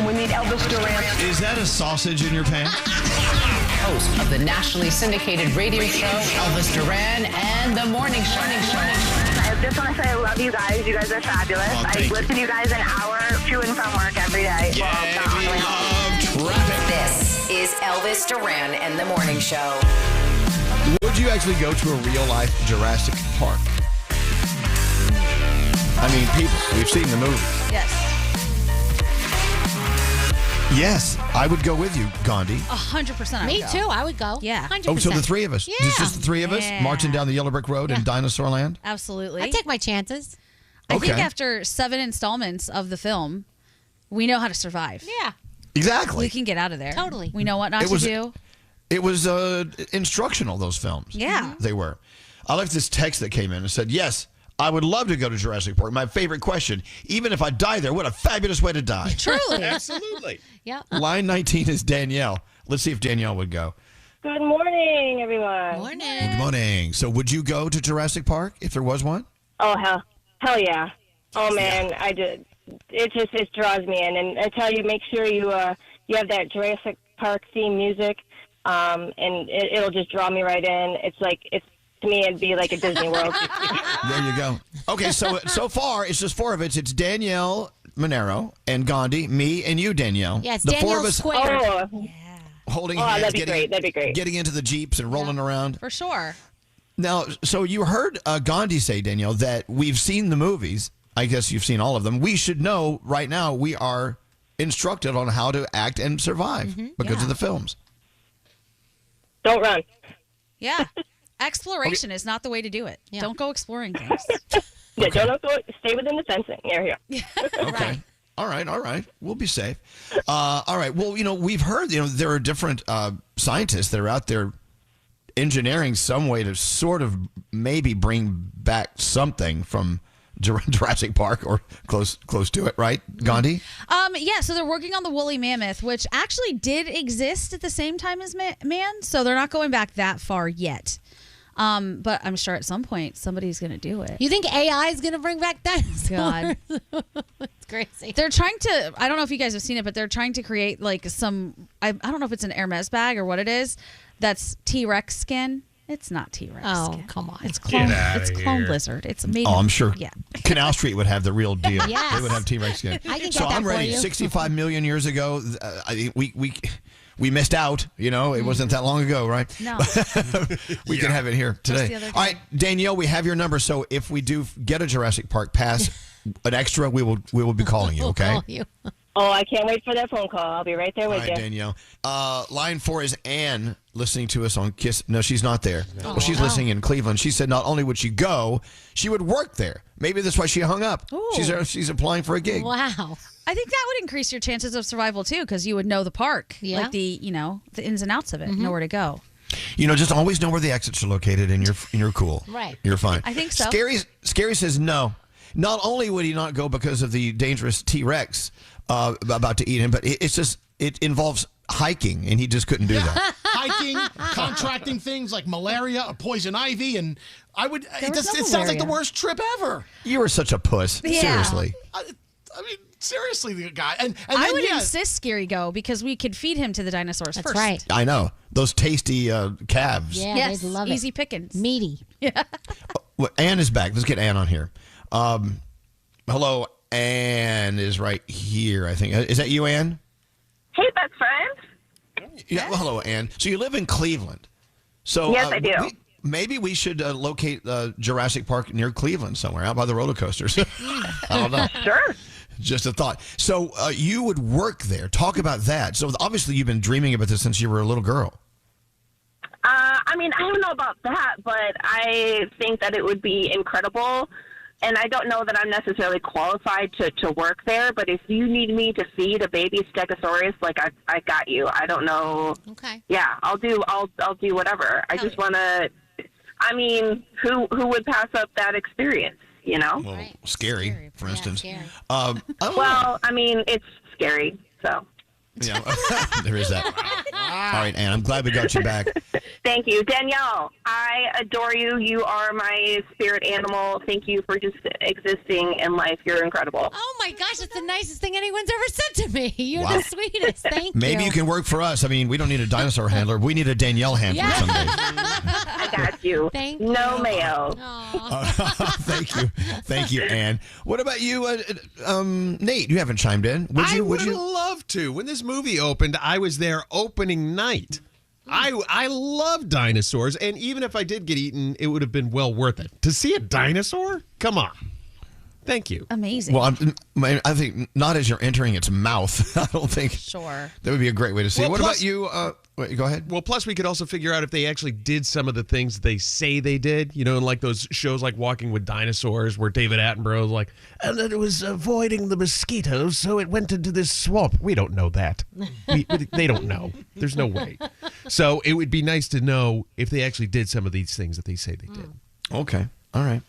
and we need Elvis Duran. Is that a sausage in your pants? Host of the nationally syndicated radio show, Elvis Duran and the Morning Show. I just want to say I love you guys. You guys are fabulous. I listen to you guys an hour to and from work every day. Yeah, we love traffic. This is Elvis Duran and the Morning Show. Would you actually go to a real-life Jurassic Park? I mean, people, we've seen the movies. Yes. Yes, I would go with you, Gandhi. 100%. Me too. I would go. Yeah. 100%. Oh, so the three of us. Yeah. It's just the three of us marching down the Yellow Brick Road in Dinosaur Land? Absolutely. I take my chances. I think after 7 installments of the film, we know how to survive. Yeah. Exactly. We can get out of there. Totally. We know what not to do. It was instructional, those films. Yeah. They were. I left this text that came in and said, yes, I would love to go to Jurassic Park. My favorite question. Even if I die there, what a fabulous way to die. Truly. Absolutely. Yep. Line 19 is Danielle. Let's see if Danielle would go. Good morning, everyone. Morning. Good morning. So would you go to Jurassic Park if there was one? Oh, hell yeah. Oh, man, I did. It draws me in. And I tell you, make sure you have that Jurassic Park theme music, and it'll just draw me right in. To me, it'd be like a Disney World. There you go. Okay, so far, it's just four of us. It's Danielle Monaro and Gandhi, me, and you, Danielle. Yes, the Danielle four of us Square. holding hands, that'd be great. Getting into the Jeeps and rolling around. For sure. Now, so you heard Gandhi say, Danielle, that we've seen the movies. I guess you've seen all of them. We should know right now we are instructed on how to act and survive because of the films. Don't run. Yeah. Exploration is not the way to do it. Yeah. Don't go exploring things. Yeah, don't go. Stay within the fencing. Here. Okay. All right. We'll be safe. All right. Well, we've heard, there are different scientists that are out there engineering some way to sort of maybe bring back something from Jurassic Park or close to it, right, Gandhi? Yeah, so they're working on the woolly mammoth, which actually did exist at the same time as man, so they're not going back that far yet. But I'm sure at some point somebody's going to do it. You think AI is going to bring back dinosaurs? God. It's crazy. They're trying to, I don't know if you guys have seen it, but they're trying to create like some, I don't know if it's an Hermes bag or what it is, that's T-Rex skin. It's not T-Rex skin. Come on. It's clone lizard. It's made. Oh, I'm sure. Yeah. Canal Street would have the real deal. Yes. They would have T-Rex skin. I can get so that I'm ready. for you. 65 million years ago, we missed out. It wasn't that long ago, right? No. We can have it here today. All right, Danielle, we have your number. So if we do get a Jurassic Park pass, an extra, we will be calling you. Okay. We'll call you. Oh, I can't wait for that phone call. I'll be right there with All you. right, Danielle. Line 4 is Ann listening to us on Kiss. No, she's not there. Well, she's listening in Cleveland. She said not only would she go, she would work there. Maybe that's why she hung up. Ooh. She's applying for a gig. Wow. I think that would increase your chances of survival too, because you would know the park, like the ins and outs of it, know where to go. Just always know where the exits are located, and you're cool. Right. You're fine. I think so. Scary says no. Not only would he not go because of the dangerous T-Rex about to eat him, but it involves hiking, and he just couldn't do that. Hiking, contracting things like malaria or poison ivy, and it sounds like the worst trip ever. You were such a puss. Yeah. Seriously. I mean, seriously, the guy. And I would insist Scary go because we could feed him to the dinosaurs That's first. right. I know. Those tasty calves. Yeah, Yes, they'd love it. easy pickings. Meaty. Yeah. Well, Ann is back. Let's get Ann on here. Hello, Ann is right here, I think. Is that you, Ann? Hey, best friend. Yeah. Well, hello, Ann. So you live in Cleveland. So Yes, I do. Maybe we should locate Jurassic Park near Cleveland somewhere, out by the roller coasters. I don't know. Sure. Just a thought. So you would work there. Talk about that. So obviously you've been dreaming about this since you were a little girl. I mean, I don't know about that, but I think that it would be incredible. And I don't know that I'm necessarily qualified to work there, but if you need me to feed a baby Stegosaurus, like I got you. I don't know. Okay. Yeah, I'll do whatever. I just want to. I mean, who would pass up that experience? Well, Right. scary, for instance. Scary. I don't know. Well, I mean, it's scary. So. There is that. All right, Ann, I'm glad we got you back. Thank you. Danielle, I adore you. You are my spirit animal. Thank you for just existing in life. You're incredible. Oh, my gosh. That's the nicest thing anyone's ever said to me. You're the sweetest. Thank you. Maybe you can work for us. I mean, we don't need a dinosaur handler. We need a Danielle handler someday. I got you. Thank you. No mayo. Thank you, Ann. What about you, Nate? You haven't chimed in. I would have loved to. When this movie opened, I was there opening night. I love dinosaurs, and even if I did get eaten, it would have been well worth it. To see a dinosaur? Come on. Thank you. Amazing. Well, I think not as you're entering its mouth. I don't think. Sure. That would be a great way to see it. What about you? Go ahead. Well, plus we could also figure out if they actually did some of the things they say they did. You know, in like those shows like Walking with Dinosaurs where David Attenborough was like, and it was avoiding the mosquitoes, so it went into this swamp. We don't know that. They don't know. There's no way. So it would be nice to know if they actually did some of these things that they say they did. Okay. All right.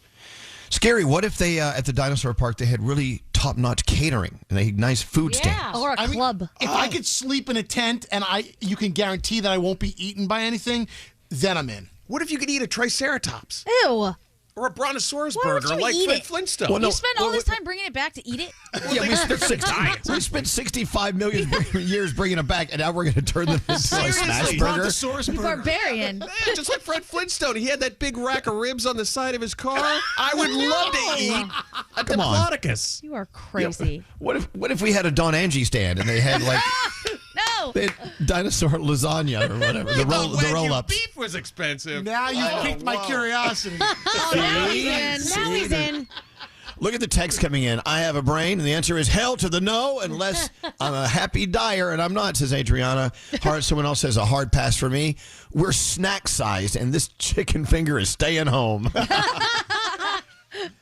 Scary. What if they at the dinosaur park they had really top-notch catering and they had nice food stands? Or a club. If I could sleep in a tent and you can guarantee that I won't be eaten by anything, then I'm in. What if you could eat a Triceratops? Ew. Or a Brontosaurus Why would burger you like eat Fred it? Flintstone? Well, no, You spent all this time bringing it back to eat it? Yeah, we spent 65 million years bringing it back, and now we're going to turn them into a smash burger. Brontosaurus You burger. barbarian. Yeah, just like Fred Flintstone. He had that big rack of ribs on the side of his car. I would love to eat a Come on. Diplodocus. You are crazy. What if we had a Don Angie stand and they had like No. they had dinosaur lasagna or whatever, the roll-ups. Beef was expensive. Now you've piqued my curiosity. Now he's in. Look at the text coming in. I have a brain, and the answer is hell to the no, unless I'm a happy dyer, and I'm not, says Adriana. Someone else says a hard pass for me. We're snack-sized, and this chicken finger is staying home.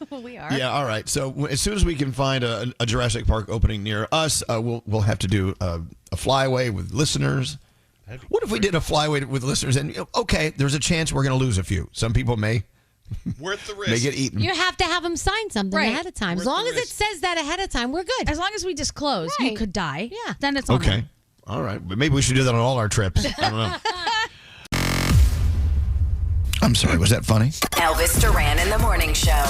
We are. Yeah, all right. So as soon as we can find a Jurassic Park opening near us, we'll have to do a flyaway with listeners. What if we did a flyaway with listeners? And okay, there's a chance we're going to lose a few. Some people may Worth the risk. may get eaten. You have to have them sign something ahead of time. As long as it says that ahead of time, we're good. As long as we disclose you Right. could die, Yeah. then it's on Okay. them. All right. But maybe we should do that on all our trips. I don't know. I'm sorry. Was that funny? Elvis Duran in the Morning Show.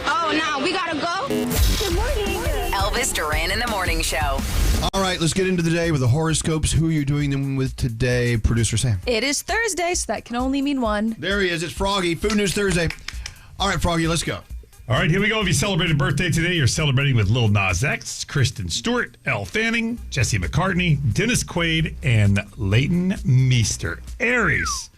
Oh, now we gotta go? Good morning. Elvis Duran in the Morning Show. All right. Let's get into the day with the horoscopes. Who are you doing them with today, Producer Sam? It is Thursday, so that can only mean one. There he is. It's Froggy. Food News Thursday. All right, Froggy, let's go. All right, here we go. If you celebrated a birthday today, you're celebrating with Lil Nas X, Kristen Stewart, Elle Fanning, Jesse McCartney, Dennis Quaid, and Leighton Meester. Aries,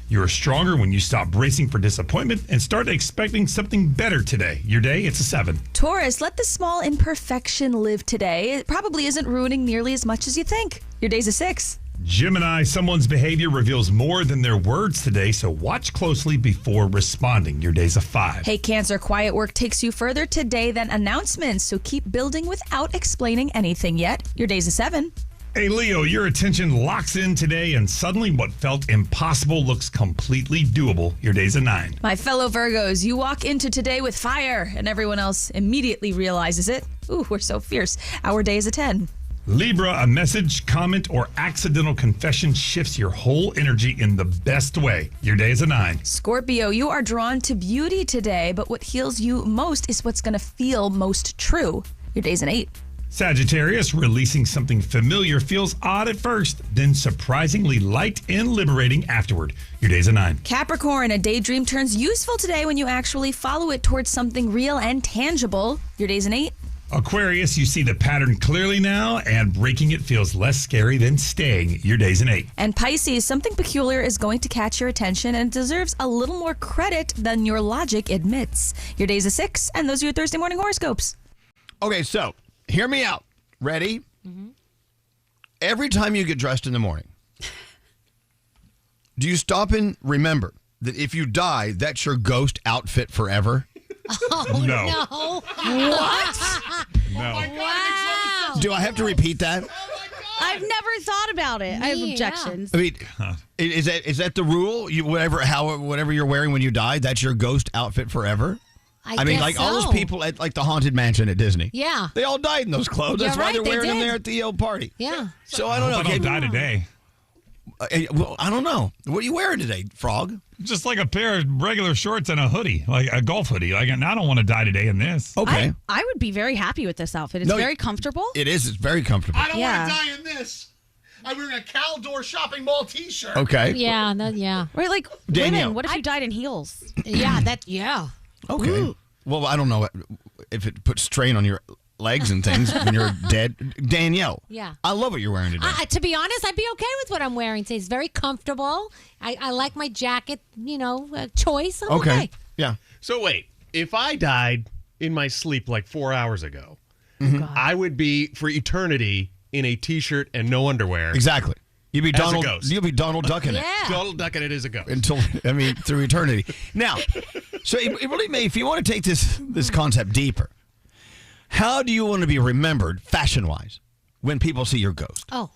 you're stronger when you stop bracing for disappointment and start expecting something better today. Your day, it's a 7. Taurus, let the small imperfection live today. It probably isn't ruining nearly as much as you think. Your day's a 6. Gemini, someone's behavior reveals more than their words today, so watch closely before responding. Your day's a 5. Hey, Cancer, quiet work takes you further today than announcements, so keep building without explaining anything yet. Your day's a 7. Hey, Leo, your attention locks in today, and suddenly what felt impossible looks completely doable. Your day's a 9. My fellow Virgos, you walk into today with fire, and everyone else immediately realizes it. Ooh, we're so fierce. Our day is a 10. Libra, a message, comment, or accidental confession shifts your whole energy in the best way. Your day is a 9. Scorpio, you are drawn to beauty today, but what heals you most is what's going to feel most true. Your day's an 8. Sagittarius, releasing something familiar feels odd at first, then surprisingly light and liberating afterward. Your day's a 9. Capricorn, a daydream turns useful today when you actually follow it towards something real and tangible. Your day's an 8. Aquarius, you see the pattern clearly now, and breaking it feels less scary than staying. Your day's an 8. And Pisces, something peculiar is going to catch your attention and it deserves a little more credit than your logic admits. Your day's a 6, and those are your Thursday morning horoscopes. Okay, so hear me out. Ready? Every time you get dressed in the morning, do you stop and remember that if you die, that's your ghost outfit forever? Oh, No. no. What? No. Wow. Do I have to repeat that? I've never thought about it. I have objections. I mean, is that the rule? Whatever you're wearing when you die, that's your ghost outfit forever? I mean, guess like all so. those people at like the Haunted Mansion at Disney. Yeah. They all died in those clothes. That's why right, they're they wearing them did. there at the old party. Yeah. So I don't know. I don't die today. Well, I don't know. What are you wearing today, Frog? Just like a pair of regular shorts and a hoodie, like a golf hoodie. Like, and I don't want to die today in this. Okay. I would be very happy with this outfit. It's very comfortable. It is. It's very comfortable. I don't want to die in this. I'm wearing a Caldor shopping mall T-shirt. Okay. Yeah, Right, like Danielle. women. What if you died in heels? Yeah. Okay. Ooh. Well, I don't know if it puts strain on your legs and things when you're dead. Danielle. Yeah. I love what you're wearing today. To be honest, I'd be okay with what I'm wearing today. It's very comfortable. I like my jacket, choice. I'm okay. Yeah. So wait, if I died in my sleep like 4 hours ago, I would be for eternity in a T-shirt and no underwear. Exactly. You'd be As a Donald. ghost. You'll be Donald Duck in it. Donald Duck in it is a ghost. Through eternity. Now, so it really may, if you want to take this concept deeper, how do you want to be remembered fashion-wise when people see your ghost? Oh.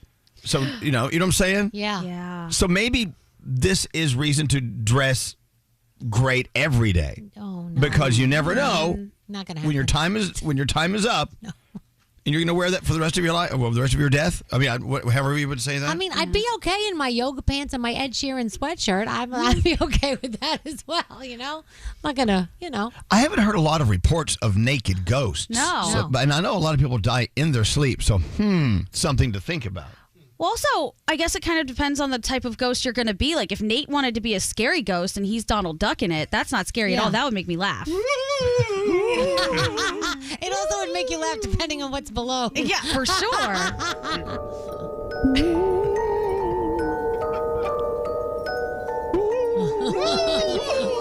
So, you know what I'm saying? Yeah. Yeah. So maybe this is reason to dress great every day. Oh, no. Because you never know Not gonna happen. when your time is up. No. And you're going to wear that for the rest of your life, well, the rest of your death? I mean, however you would say that. I mean, I'd be okay in my yoga pants and my Ed Sheeran sweatshirt. I'd be okay with that as well, I'm not going to, I haven't heard a lot of reports of naked ghosts. No. And I know a lot of people die in their sleep, so something to think about. Well, also, I guess it kind of depends on the type of ghost you're going to be. Like, if Nate wanted to be a scary ghost and he's Donald Duck in it, that's not scary at all. That would make me laugh. It also would make you laugh depending on what's below. Yeah, for sure.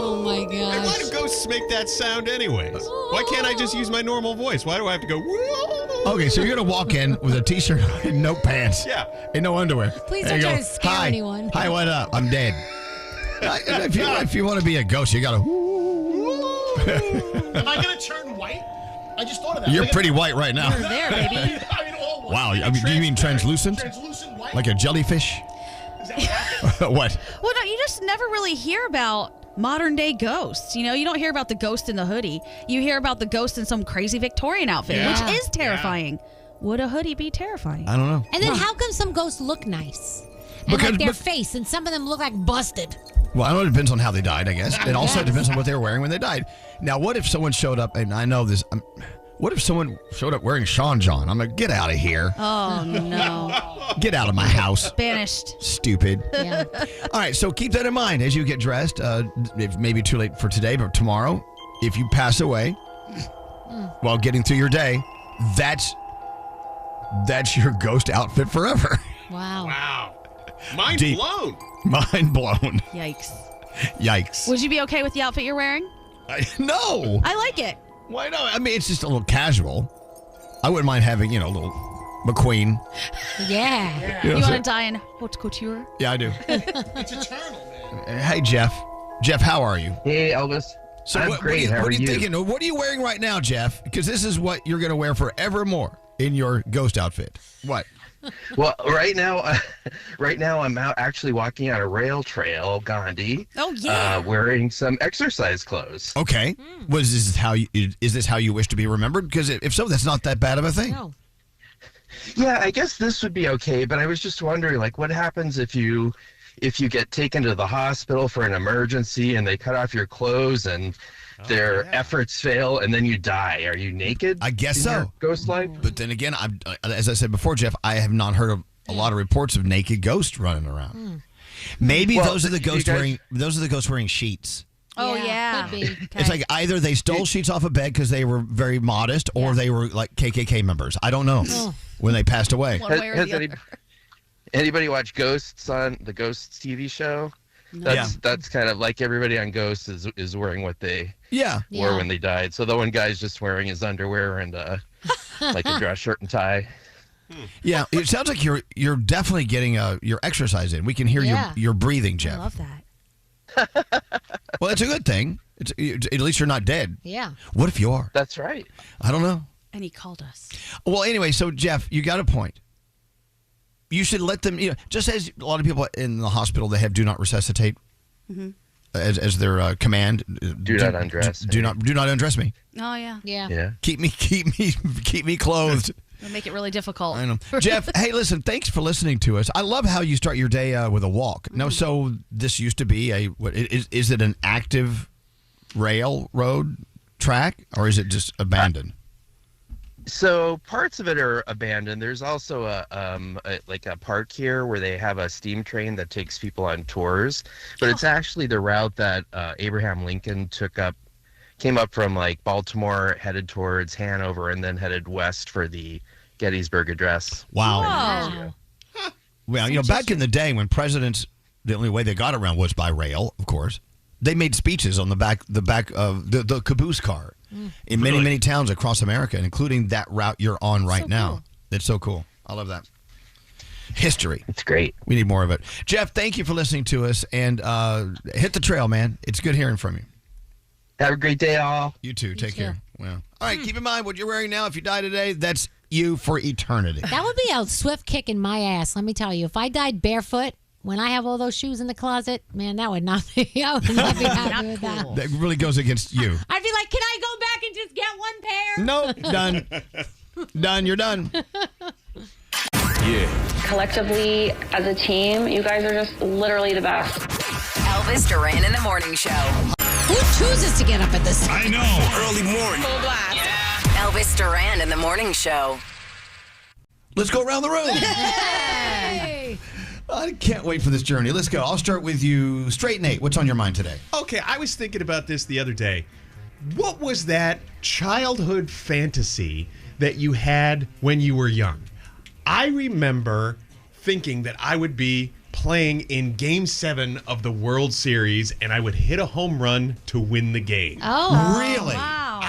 Oh my Why gosh. do ghosts make that sound anyways? Why can't I just use my normal voice? Why do I have to go? Okay, so you're going to walk in with a T-shirt and no pants. Yeah. And no underwear. Please And don't you try to scare Hi. anyone. Hi, what up? I'm dead. If you want to be a ghost, you got to... Am I going to turn white? I just thought of that. You're pretty white right now. You're there, baby. I mean, all white. Wow. I mean, do you mean translucent? Translucent white? Like a jellyfish? Is that what happened? What? Well, no, you just never really hear about modern day ghosts. You don't hear about the ghost in the hoodie. You hear about the ghost in some crazy Victorian outfit, Yeah. which is terrifying. Would a hoodie be terrifying? I don't know. And then how come some ghosts look nice? And Because- like their but- face, and some of them look like busted. Well, I know it depends on how they died, I guess. It also depends on what they were wearing when they died. Now, what if someone showed up, and I know this, what if someone showed up wearing Sean John? I'm like, get out of here. Oh, no. Get out of my house. Banished. Stupid. Yeah. All right, so keep that in mind as you get dressed. It may be too late for today, but tomorrow, if you pass away while getting through your day, that's your ghost outfit forever. Wow. Wow. Mind Deep. blown. Mind blown. Yikes. Yikes. Would you be okay with the outfit you're wearing? No. I like it. Why not? I mean, it's just a little casual. I wouldn't mind having, a little McQueen. Yeah. You want to die in haute couture? Yeah, I do. It's eternal, man. Hey, Jeff. Jeff, how are you? Hey, Elvis. So I'm what, great. What How are are you you? thinking? What are you wearing right now, Jeff? Because this is what you're going to wear forevermore in your ghost outfit. What? Well, right now, I'm out actually walking on a rail trail, Gandhi. Oh, yeah. Wearing some exercise clothes. Okay. Is this how you wish to be remembered? Because if so, that's not that bad of a thing. No. Yeah, I guess this would be okay, but I was just wondering, like, what happens if you get taken to the hospital for an emergency and they cut off your clothes and their efforts fail and then you die? Are you naked? I guess in so. your ghost life? But then again, as I said before, Jeff, I have not heard of a lot of reports of naked ghosts running around. Maybe Well, those are the you ghosts guys- wearing sheets. Oh, yeah. Could be. It's like either they stole sheets off a bed because they were very modest, or they were like KKK members. I don't know when they passed away. One way or the other. Anybody watch Ghosts on the Ghosts TV show? That's kind of like everybody on Ghosts is wearing what they wore when they died. So the one guy's just wearing his underwear and like a dress shirt and tie. Yeah, it sounds like you're definitely getting your exercise in. We can hear your breathing, Jeff. I love that. Well, it's a good thing. At least you're not dead. Yeah. What if you are? That's right. I don't know. And he called us. Well, anyway, so Jeff, you got a point. you should let them, just as a lot of people in the hospital, they have do not resuscitate as their command. Do not undress. Do not undress me. Oh, yeah. Yeah. Keep me clothed. It'll make it really difficult. I know. Jeff, hey, listen, thanks for listening to us. I love how you start your day with a walk. No, so this used to be is it an active railroad track or is it just abandoned? So parts of it are abandoned. There's also a park here where they have a steam train that takes people on tours, but it's actually the route that Abraham Lincoln came up from like Baltimore, headed towards Hanover, and then headed west for the Gettysburg Address. Wow. Well, back in the day when presidents, the only way they got around was by rail, of course. They made speeches on the back of the caboose car in many, many towns across America, including that route you're on right now. Cool. It's so cool. I love that. History. It's great. We need more of it. Jeff, thank you for listening to us, and hit the trail, man. It's good hearing from you. Have a great day, all. You too. Take care. Well, all right, keep in mind what you're wearing now. If you die today, that's you for eternity. That would be a swift kick in my ass, let me tell you. If I died barefoot, when I have all those shoes in the closet, man, that would not be, I would not be happy with that. That really goes against you. I'd be like, can I go back and just get one pair? Nope, done. Done, you're done. Yeah. Collectively, as a team, you guys are just literally the best. Elvis Duran in the Morning Show. Who chooses to get up at this time? I know. Early morning. Full blast. Yeah. Elvis Duran in the Morning Show. Let's go around the room. Hey! I can't wait for this journey. Let's go. I'll start with you. Straight Nate, what's on your mind today? Okay, I was thinking about this the other day. What was that childhood fantasy that you had when you were young? I remember thinking that I would be playing in Game 7 of the World Series and I would hit a home run to win the game. Oh, really? Wow.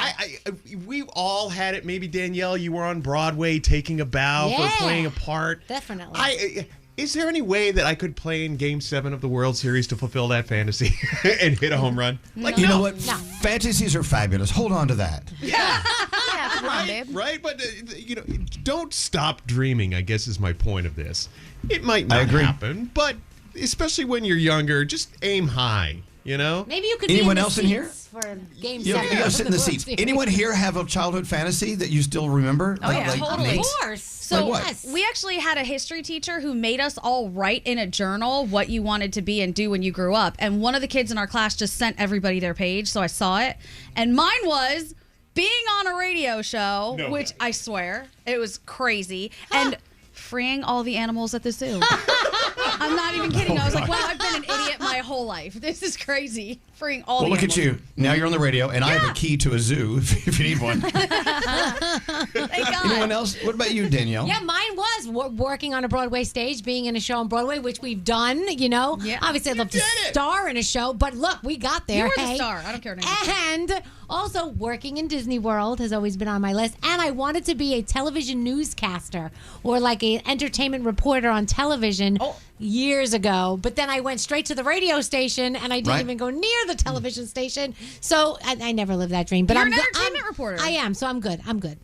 We all had it. Maybe, Danielle, you were on Broadway taking a bow or playing a part. Definitely. Is there any way that I could play in Game 7 of the World Series to fulfill that fantasy and hit a home run? You know what? No. Fantasies are fabulous. Hold on to that. Yeah. Yeah, come on, babe. Right? But, don't stop dreaming, I guess is my point of this. It might not happen, but especially when you're younger, just aim high, Maybe you could Anyone be in the else in here? for Game You 7. gotta sit in the seats. Anyone here have a childhood fantasy that you still remember? Oh, yeah, totally. Of course. So we actually had a history teacher who made us all write in a journal what you wanted to be and do when you grew up. And one of the kids in our class just sent everybody their page, so I saw it. And mine was being on a radio show, which I swear, it was crazy. And freeing all the animals at the zoo. I'm not even kidding. I was like, wow, I've been an idiot my whole life. This is crazy. Freeing all the look animals. at you. Now you're on the radio, and I have a key to a zoo if you need one. Thank God. Anyone else? What about you, Danielle? Yeah, mine was working on a Broadway stage, being in a show on Broadway, which we've done, Yeah. Obviously, I'd love to star in a show, but look, we got there. You were the star. I don't care. And also, working in Disney World has always been on my list. And I wanted to be a television newscaster or like an entertainment reporter on television years ago. But then I went straight to the radio station, and I didn't even go near the television station. So I never lived that dream. But You're I'm an entertainment reporter. I am, so I'm good. I'm good.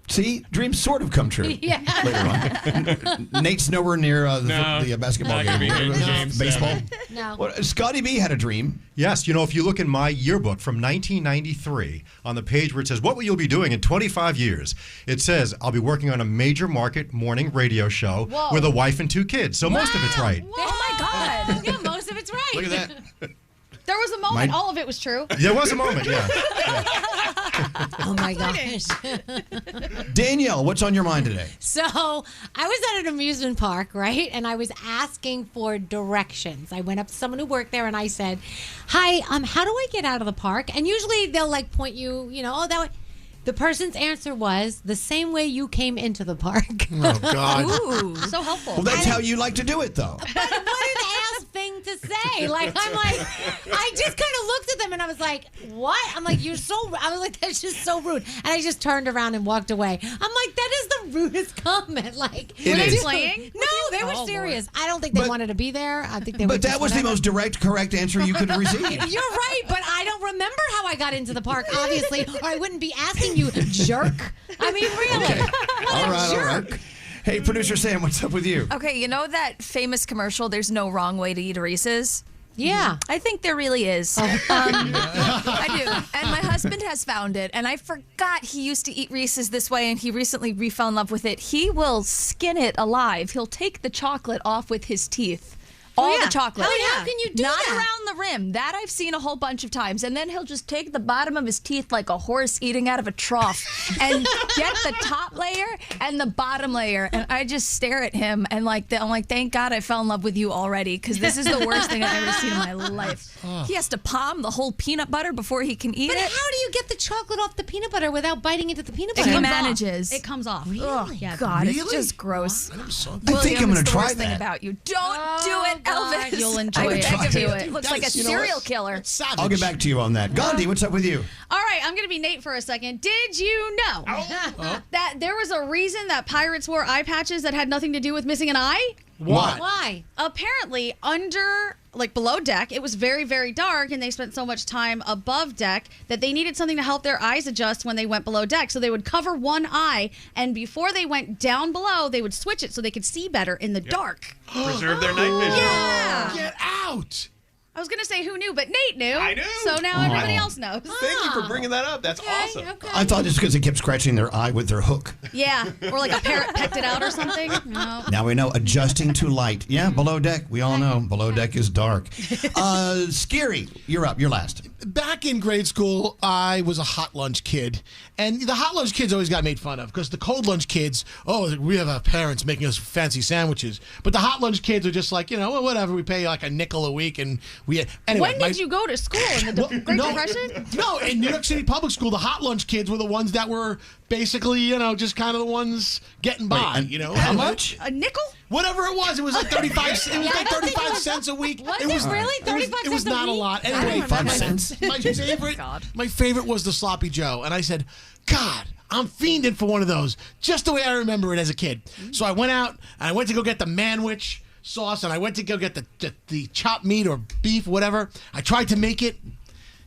See, dreams sort of come true. Yeah. Later on. Nate's nowhere near the basketball game. Baseball. No. Well, Scotty B had a dream. Yes, if you look in my yearbook from 1993, on the page where it says, what will you be doing in 25 years? It says, I'll be working on a major market morning radio show with a wife and 2 kids. So most of it's right. Oh, my God. Yeah, most of it's right. Look at that. There was a moment all of it was true. There was a moment, yeah. Oh, my gosh. Danielle, what's on your mind today? So I was at an amusement park, right? And I was asking for directions. I went up to someone who worked there and I said, hi, how do I get out of the park? And usually they'll ppoint you, that way. The person's answer was the same way you came into the park. Oh, God. Ooh, so helpful. Well, that's how you like to do it, though. But what an ass thing to say. I just kind of looked at them and I was like, what? I'm like, I was like, that's just so rude. And I just turned around and walked away. I'm like, that is the rudest comment. Were they playing? No, they were serious. Lord. I don't think they wanted to be there. I think they were. But that was the most direct, correct answer you could receive. You're right, but I don't remember how I got into the park, obviously, or I wouldn't be asking you, jerk. I mean, really. Okay. All right. Hey, producer Sam, what's up with you? Okay, you know that famous commercial, there's no wrong way to eat a Reese's? Yeah. I think there really is. I do. And my husband has found it. And I forgot he used to eat Reese's this way, and he recently fell in love with it. He will skin it alive. He'll take the chocolate off with his teeth. All the chocolate. How can you do Not that? around the rim. That I've seen a whole bunch of times. And then he'll just take the bottom of his teeth like a horse eating out of a trough and get the top layer and the bottom layer. And I just stare at him and I'm like, thank God I fell in love with you already, because this is the worst thing I've ever seen in my life. He has to palm the whole peanut butter before he can eat But it. how do you get the chocolate off the peanut butter without biting into the peanut butter? He manages. It comes off. Really? Oh, Yeah. God, Really? it's just gross. I think William, I'm going it's to the try worst thing that. about you. Don't do it, God, Elvis. you'll enjoy I it. beg of Try you. it. It looks like a You know what? serial killer. Savage. I'll get back to you on that. Gandhi, what's up with you? All right, I'm going to be Nate for a second. Did you know that there was a reason that pirates wore eye patches that had nothing to do with missing an eye? Why? Why? Apparently, below deck, it was very, very dark, and they spent so much time above deck that they needed something to help their eyes adjust when they went below deck. So they would cover one eye, and before they went down below, they would switch it so they could see better in the dark. Preserve their night vision. Yeah. Get out. I was going to say who knew, but Nate knew. I knew. So now everybody else knows. Thank you for bringing that up. That's awesome. Okay. I thought just because they kept scratching their eye with their hook. Yeah, or like a parrot pecked it out or something. No. Now we know adjusting to light. Yeah, below deck. We all know below deck is dark. Scary, you're up. You're last. Back in grade school, I was a hot lunch kid. And the hot lunch kids always got made fun of because the cold lunch kids, we have our parents making us fancy sandwiches. But the hot lunch kids are just like, whatever, we pay like a nickel a week. And anyway, When did you go to school? In the Great Depression? No, in New York City public school, the hot lunch kids were the ones that were basically, just kind of the ones getting by, How much? A nickel? Whatever it was like 35. It was like 35 cents a week. Was it really 35 cents It was a not a week? lot. I Anyway, don't remember 5 cents. My favorite was the sloppy Joe, and I said, God, I'm fiending for one of those, just the way I remember it as a kid. So I went out and I went to go get the manwich sauce, and I went to go get the chopped meat or beef, whatever. I tried to make it.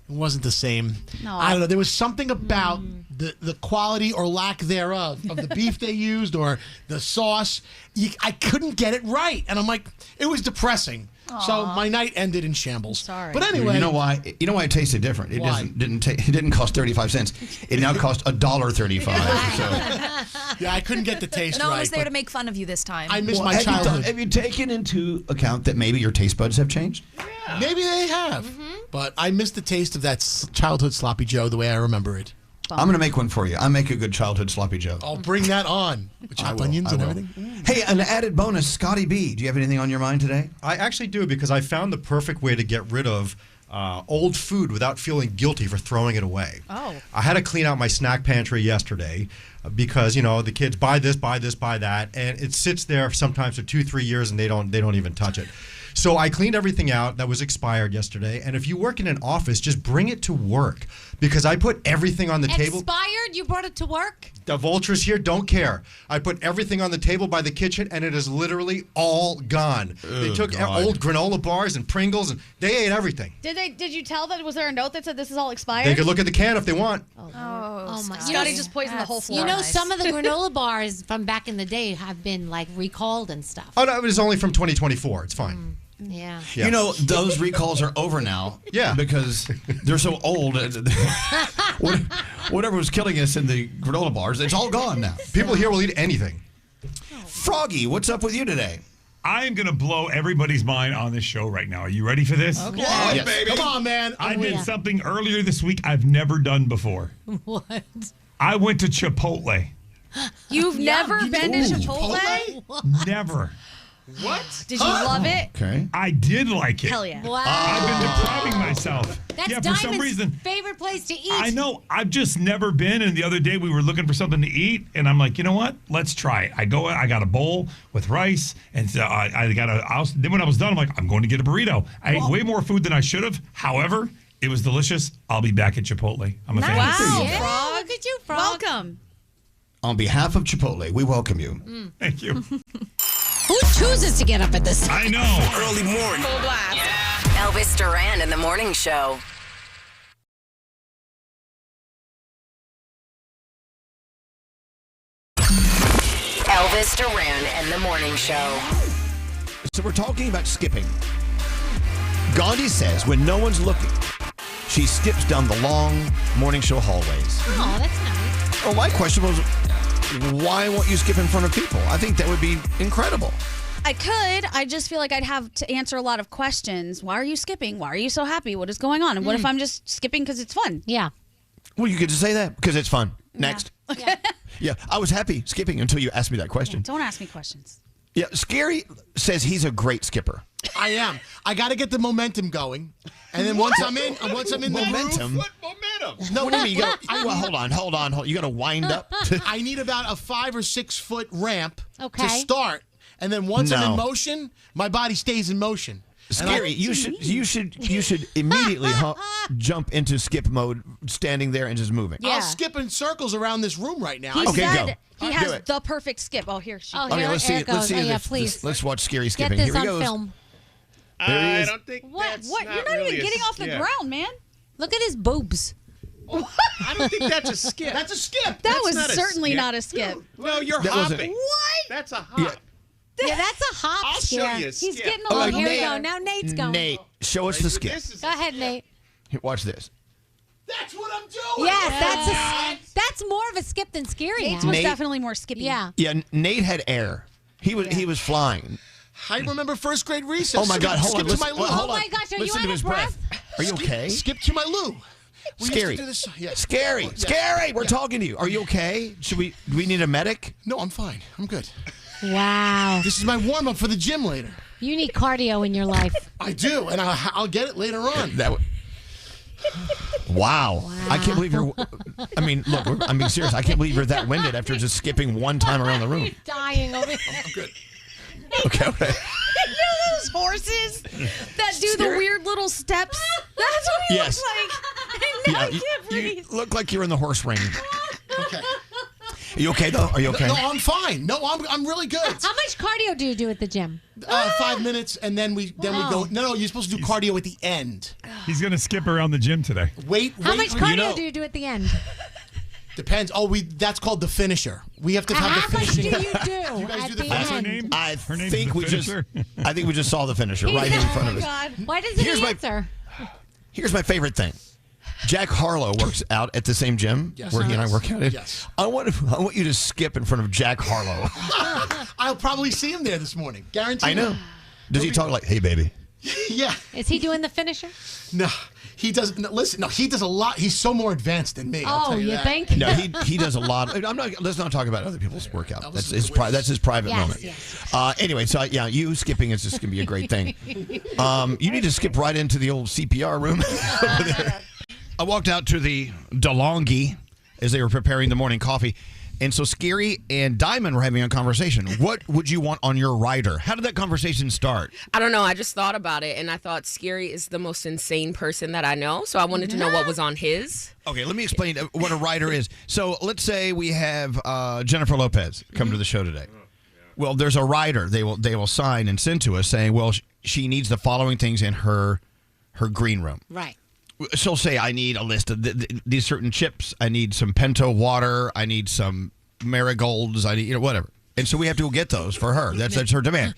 It wasn't the same. No. I don't know. There was something about the quality or lack thereof of the beef they used or the sauce. I couldn't get it right. And I'm like, it was depressing. So my night ended in shambles. Sorry. But anyway. You know why? You know why it tasted different? It Why? didn't cost 35 cents. It now costs $1.35. So. Yeah, I couldn't get the taste No one right. was there but to make fun of you this time. I miss my Have you childhood. have you taken into account that maybe your taste buds have changed? Maybe they have. But I miss the taste of that childhood sloppy Joe the way I remember it. I'm going to make one for you. I make a good childhood sloppy Joe. I'll bring that on. With chopped onions and everything. Hey, an added bonus, Scotty B. Do you have anything on your mind today? I actually do, because I found the perfect way to get rid of old food without feeling guilty for throwing it away. Oh. I had to clean out my snack pantry yesterday because the kids buy this, buy that, and it sits there sometimes for 2-3 years and they don't even touch it. So I cleaned everything out that was expired yesterday. And if you work in an office, just bring it to work, because I put everything on the table. Expired? You brought it to work? The vultures here don't care. I put everything on the table by the kitchen, and it is literally all gone. They took old granola bars and Pringles, and they ate everything. Did you tell that? Was there a note that said this is all expired? They could look at the can if they want. Oh my! Scotty just poisoned the whole floor. Some of the granola bars from back in the day have been like recalled and stuff. Oh, no, it was only from 2024. It's fine. Yeah. You know, those recalls are over now. Yeah. Because they're so old. Whatever was killing us in the granola bars, it's all gone now. People here will eat anything. Froggy, what's up with you today? I am going to blow everybody's mind on this show right now. Are you ready for this? Okay. Yes. Baby. Come on, man. I did something earlier this week I've never done before. What? I went to Chipotle. You've never been to Chipotle? Never. What? Did you love it? Okay. I did like it. Hell yeah. Wow. I've been depriving myself. That's for Diamond's some reason. favorite place to eat. I know. I've just never been. And the other day we were looking for something to eat, and I'm like, you know what? Let's try it. I got a bowl with rice, and so then when I was done, I'm like, I'm going to get a burrito. I ate way more food than I should have. However, it was delicious. I'll be back at Chipotle. I'm a fan. Wow, Yeah, Frog. look at you, Frog. Welcome. On behalf of Chipotle, we welcome you. Thank you. Who chooses to get up at this time? I know. Early morning. Full blast. Elvis Duran in the morning show. Elvis Duran and the Morning Show. So we're talking about skipping. Gandhi says when no one's looking, she skips down the long morning show hallways. Oh, that's nice. Well, my question was, why won't you skip in front of people? I think that would be incredible. I could. I just feel like I'd have to answer a lot of questions. Why are you skipping? Why are you so happy? What is going on? And what if I'm just skipping because it's fun? Yeah. Well, you could just say that because it's fun. Next. Yeah, I was happy skipping until you asked me that question. Don't ask me questions. Yeah, Scary says he's a great skipper. I am. I got to get the momentum going, and then once I'm in the momentum. groove, Momentum. No, what do you mean? You gotta, hold on. You got to wind up. I need about a 5 or 6 foot ramp Okay. to start, and then once I'm No. in motion, my body stays in motion. Scary, you should immediately jump into skip mode, standing there and just moving. Yeah. I'll skip in circles around this room right now. He Okay, said go. he Do has it. the perfect skip. Oh, here she. Oh, Okay, here, let's here see. it goes. Let's see. Oh, yeah, this, please. let's watch Scary Get skipping. this Here he on goes. film. There he I is. don't think What? that's What? not You're not really even a getting off the skip. ground, man. Look at his boobs. I don't think that's a skip. That's a skip. That was not a certainly skip. not a skip. No, you're That wasn't- hopping. What? That's a hop. Yeah. Yeah, that's a hop I'll show scare. you a He's skip. getting a Oh, little here we hairy. go. Now Nate's going. Nate, show us the skip. This is Go ahead, Nate. Here, watch this. That's what I'm doing. Yes, that's more of a skip than Scary. Nate's has. was Nate- definitely more skippy. Yeah. Yeah, Nate had air. He was flying. I remember first grade recess. Oh my God! Hold on. Skip to my Listen, loo. hold Oh on. my gosh, are you Listen out to of his breath? Are you okay? Skip to my loo. We used to Scary. do this- yeah. Scary. Yeah. Scary. We're Yeah. talking to you. Are you okay? Do we need a medic? No, I'm fine. I'm good. Wow. This is my warm up for the gym later. You need cardio in your life. I do, and I'll get it later on. Wow. I can't believe you're. I mean, look. I'm being serious. I can't believe you're that winded after just skipping one time around the room. Dying over here. I'm good. Okay. You know those horses that do the Scary. weird little steps? That's what he Yes. looks like. And now I you, can't you breathe. look like you're in the horse ring. Okay. Are you okay though? Are you okay? No, I'm fine. No, I'm really good. How much cardio do you do at the gym? 5 minutes, and then we go. No, you're supposed to do cardio at the end. He's going to skip around the gym today. Wait. How much wait. cardio do you do at the end? Depends. Oh, that's called the finisher. We have to have How the much do finishing. you do You guys at do the the What's her end? name? I Her name's think the we just. finisher. I think we just saw the finisher right here in front of us. God. Why doesn't Here's he my- answer? Here's my favorite thing. Jack Harlow works out at the same gym Yes. where he and I work out. Yes. I want you to skip in front of Jack Harlow. I'll probably see him there this morning. Guaranteed. I know. Does he talk like, "Hey, baby"? Yeah. Is he doing the finisher? No, he does. No, listen, no, he does a lot. He's so more advanced than me. I'll Oh, tell you you that. think? No, he does a lot. I'm not. Let's not talk about other people's workout. That's listen his. to That's his private Yes, moment. yes. Anyway, so yeah, you skipping is just gonna be a great thing. You need to skip right into the old CPR room over there. I walked out to the DeLonghi as they were preparing the morning coffee. And so Scary and Diamond were having a conversation. What would you want on your rider? How did that conversation start? I don't know. I just thought about it, and I thought Scary is the most insane person that I know. So I wanted to know what was on his. Okay, let me explain what a rider is. So let's say we have Jennifer Lopez come to the show today. Well, there's a rider they will sign and send to us saying, well, she needs the following things in her green room. Right. She'll say, I need a list of these certain chips. I need some Pinto water. I need some marigolds. I need whatever. And so we have to go get those for her. That's her demand.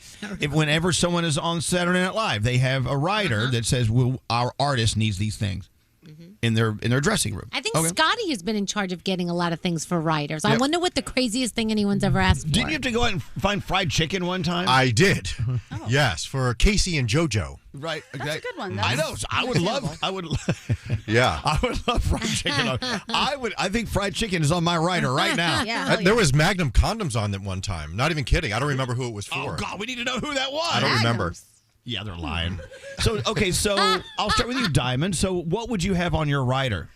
Whenever someone is on Saturday Night Live, they have a rider that says, well, our artist needs these things in their dressing room. I think Okay. Scotty has been in charge of getting a lot of things for riders. I Yep. wonder what the craziest thing anyone's ever asked for. Didn't you have to go out and find fried chicken one time? I did. Yes, for Casey and JoJo. Right. That's a good one. I know. So I would love. Yeah. I would love fried chicken. I think fried chicken is on my rider right now. Yeah. There was Magnum condoms on that one time. Not even kidding. I don't remember who it was for. Oh God, we need to know who that was. I don't remember. Yeah, they're lying. So okay, so I'll start with you, Diamond. So what would you have on your rider?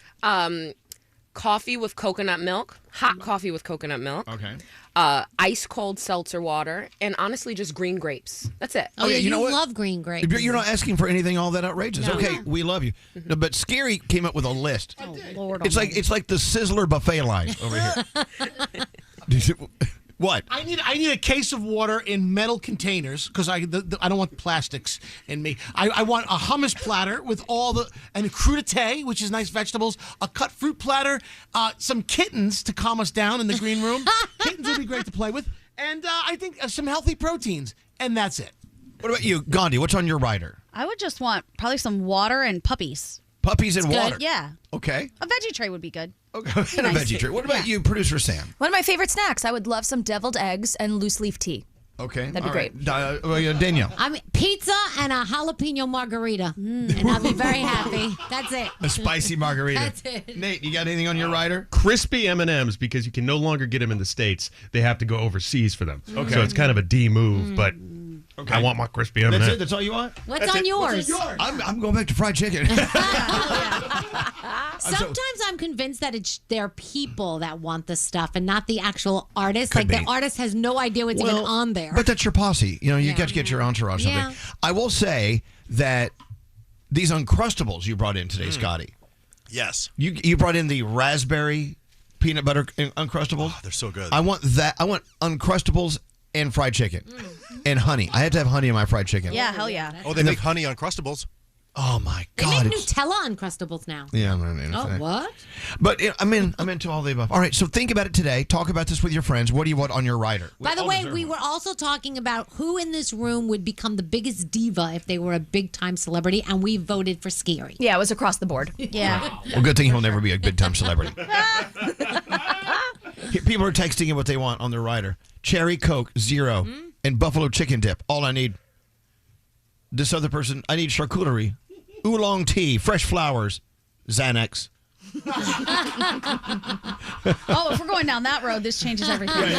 Coffee with coconut milk, hot coffee with coconut milk. Okay. Ice cold seltzer water, and honestly, just green grapes. That's it. Oh, Okay, yeah, you know what? love green grapes. You're not asking for anything all that outrageous. No. Okay, we love you. No, but Scary came up with a list. Oh, Lord. It's like the Sizzler buffet line over here. What? I need a case of water in metal containers because I don't want plastics in me. I want a hummus platter with and a crudité, which is nice vegetables, a cut fruit platter, some kittens to calm us down in the green room. Kittens would be great to play with, and I think some healthy proteins, and that's it. What about you, Gandhi? What's on your rider? I would just want probably some water and puppies. Puppies and water. Yeah. Okay. A veggie tray would be good. Okay. And a veggie tray. What about you, producer Sam? One of my favorite snacks. I would love some deviled eggs and loose leaf tea. Okay. That'd be great. Danielle. Pizza and a jalapeno margarita, and I'll be very happy. That's it. A spicy margarita. That's it. Nate, you got anything on your rider? Crispy M&Ms, because you can no longer get them in the States. They have to go overseas for them. Okay. So it's kind of a D move, but I want my crispy M&Ms. That's it? That's all you want? What's on yours? I'm going back to fried chicken. Sometimes I'm convinced that they're people that want the stuff and not the actual artist. Could The be. artist has no idea what's even on there. But that's your posse. You got to get your entourage something. Yeah. I will say that these Uncrustables you brought in today, Scotty. Yes. You brought in the raspberry peanut butter Uncrustables. Oh, they're so good. I want that. I want Uncrustables and fried chicken and honey. I had to have honey in my fried chicken. Yeah, hell yeah. Oh, they make honey Uncrustables. Oh my They God! make Nutella Uncrustables now. Yeah, I'm not into Oh, that. what? But I'm into all the above. All right, so think about it today. Talk about this with your friends. What do you want on your rider? By the way, we were also talking about who in this room would become the biggest diva if they were a big-time celebrity, and we voted for Scary. Yeah, it was across the board. Yeah. Well, good thing he'll never be a big-time celebrity. People are texting in what they want on their rider. Cherry Coke, 0, and buffalo chicken dip. All I need. This other person, I need charcuterie, oolong tea, fresh flowers, Xanax. Oh, if we're going down that road, this changes everything.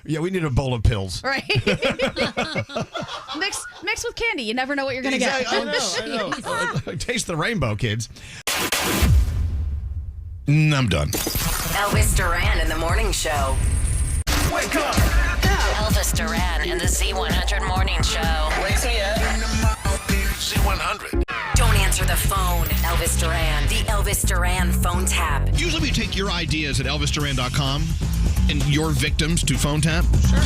Yeah, we need a bowl of pills. Right. mix with candy. You never know what you're going to get. I know. Taste the rainbow, kids. I'm done. Elvis Duran in the morning show. Wake up! Elvis Duran and the Z100 morning show. Wakes me up. Z100. Don't answer the phone. Elvis Duran. The Elvis Duran phone tap. Usually we take your ideas at elvisduran.com and your victims to phone tap. Sure.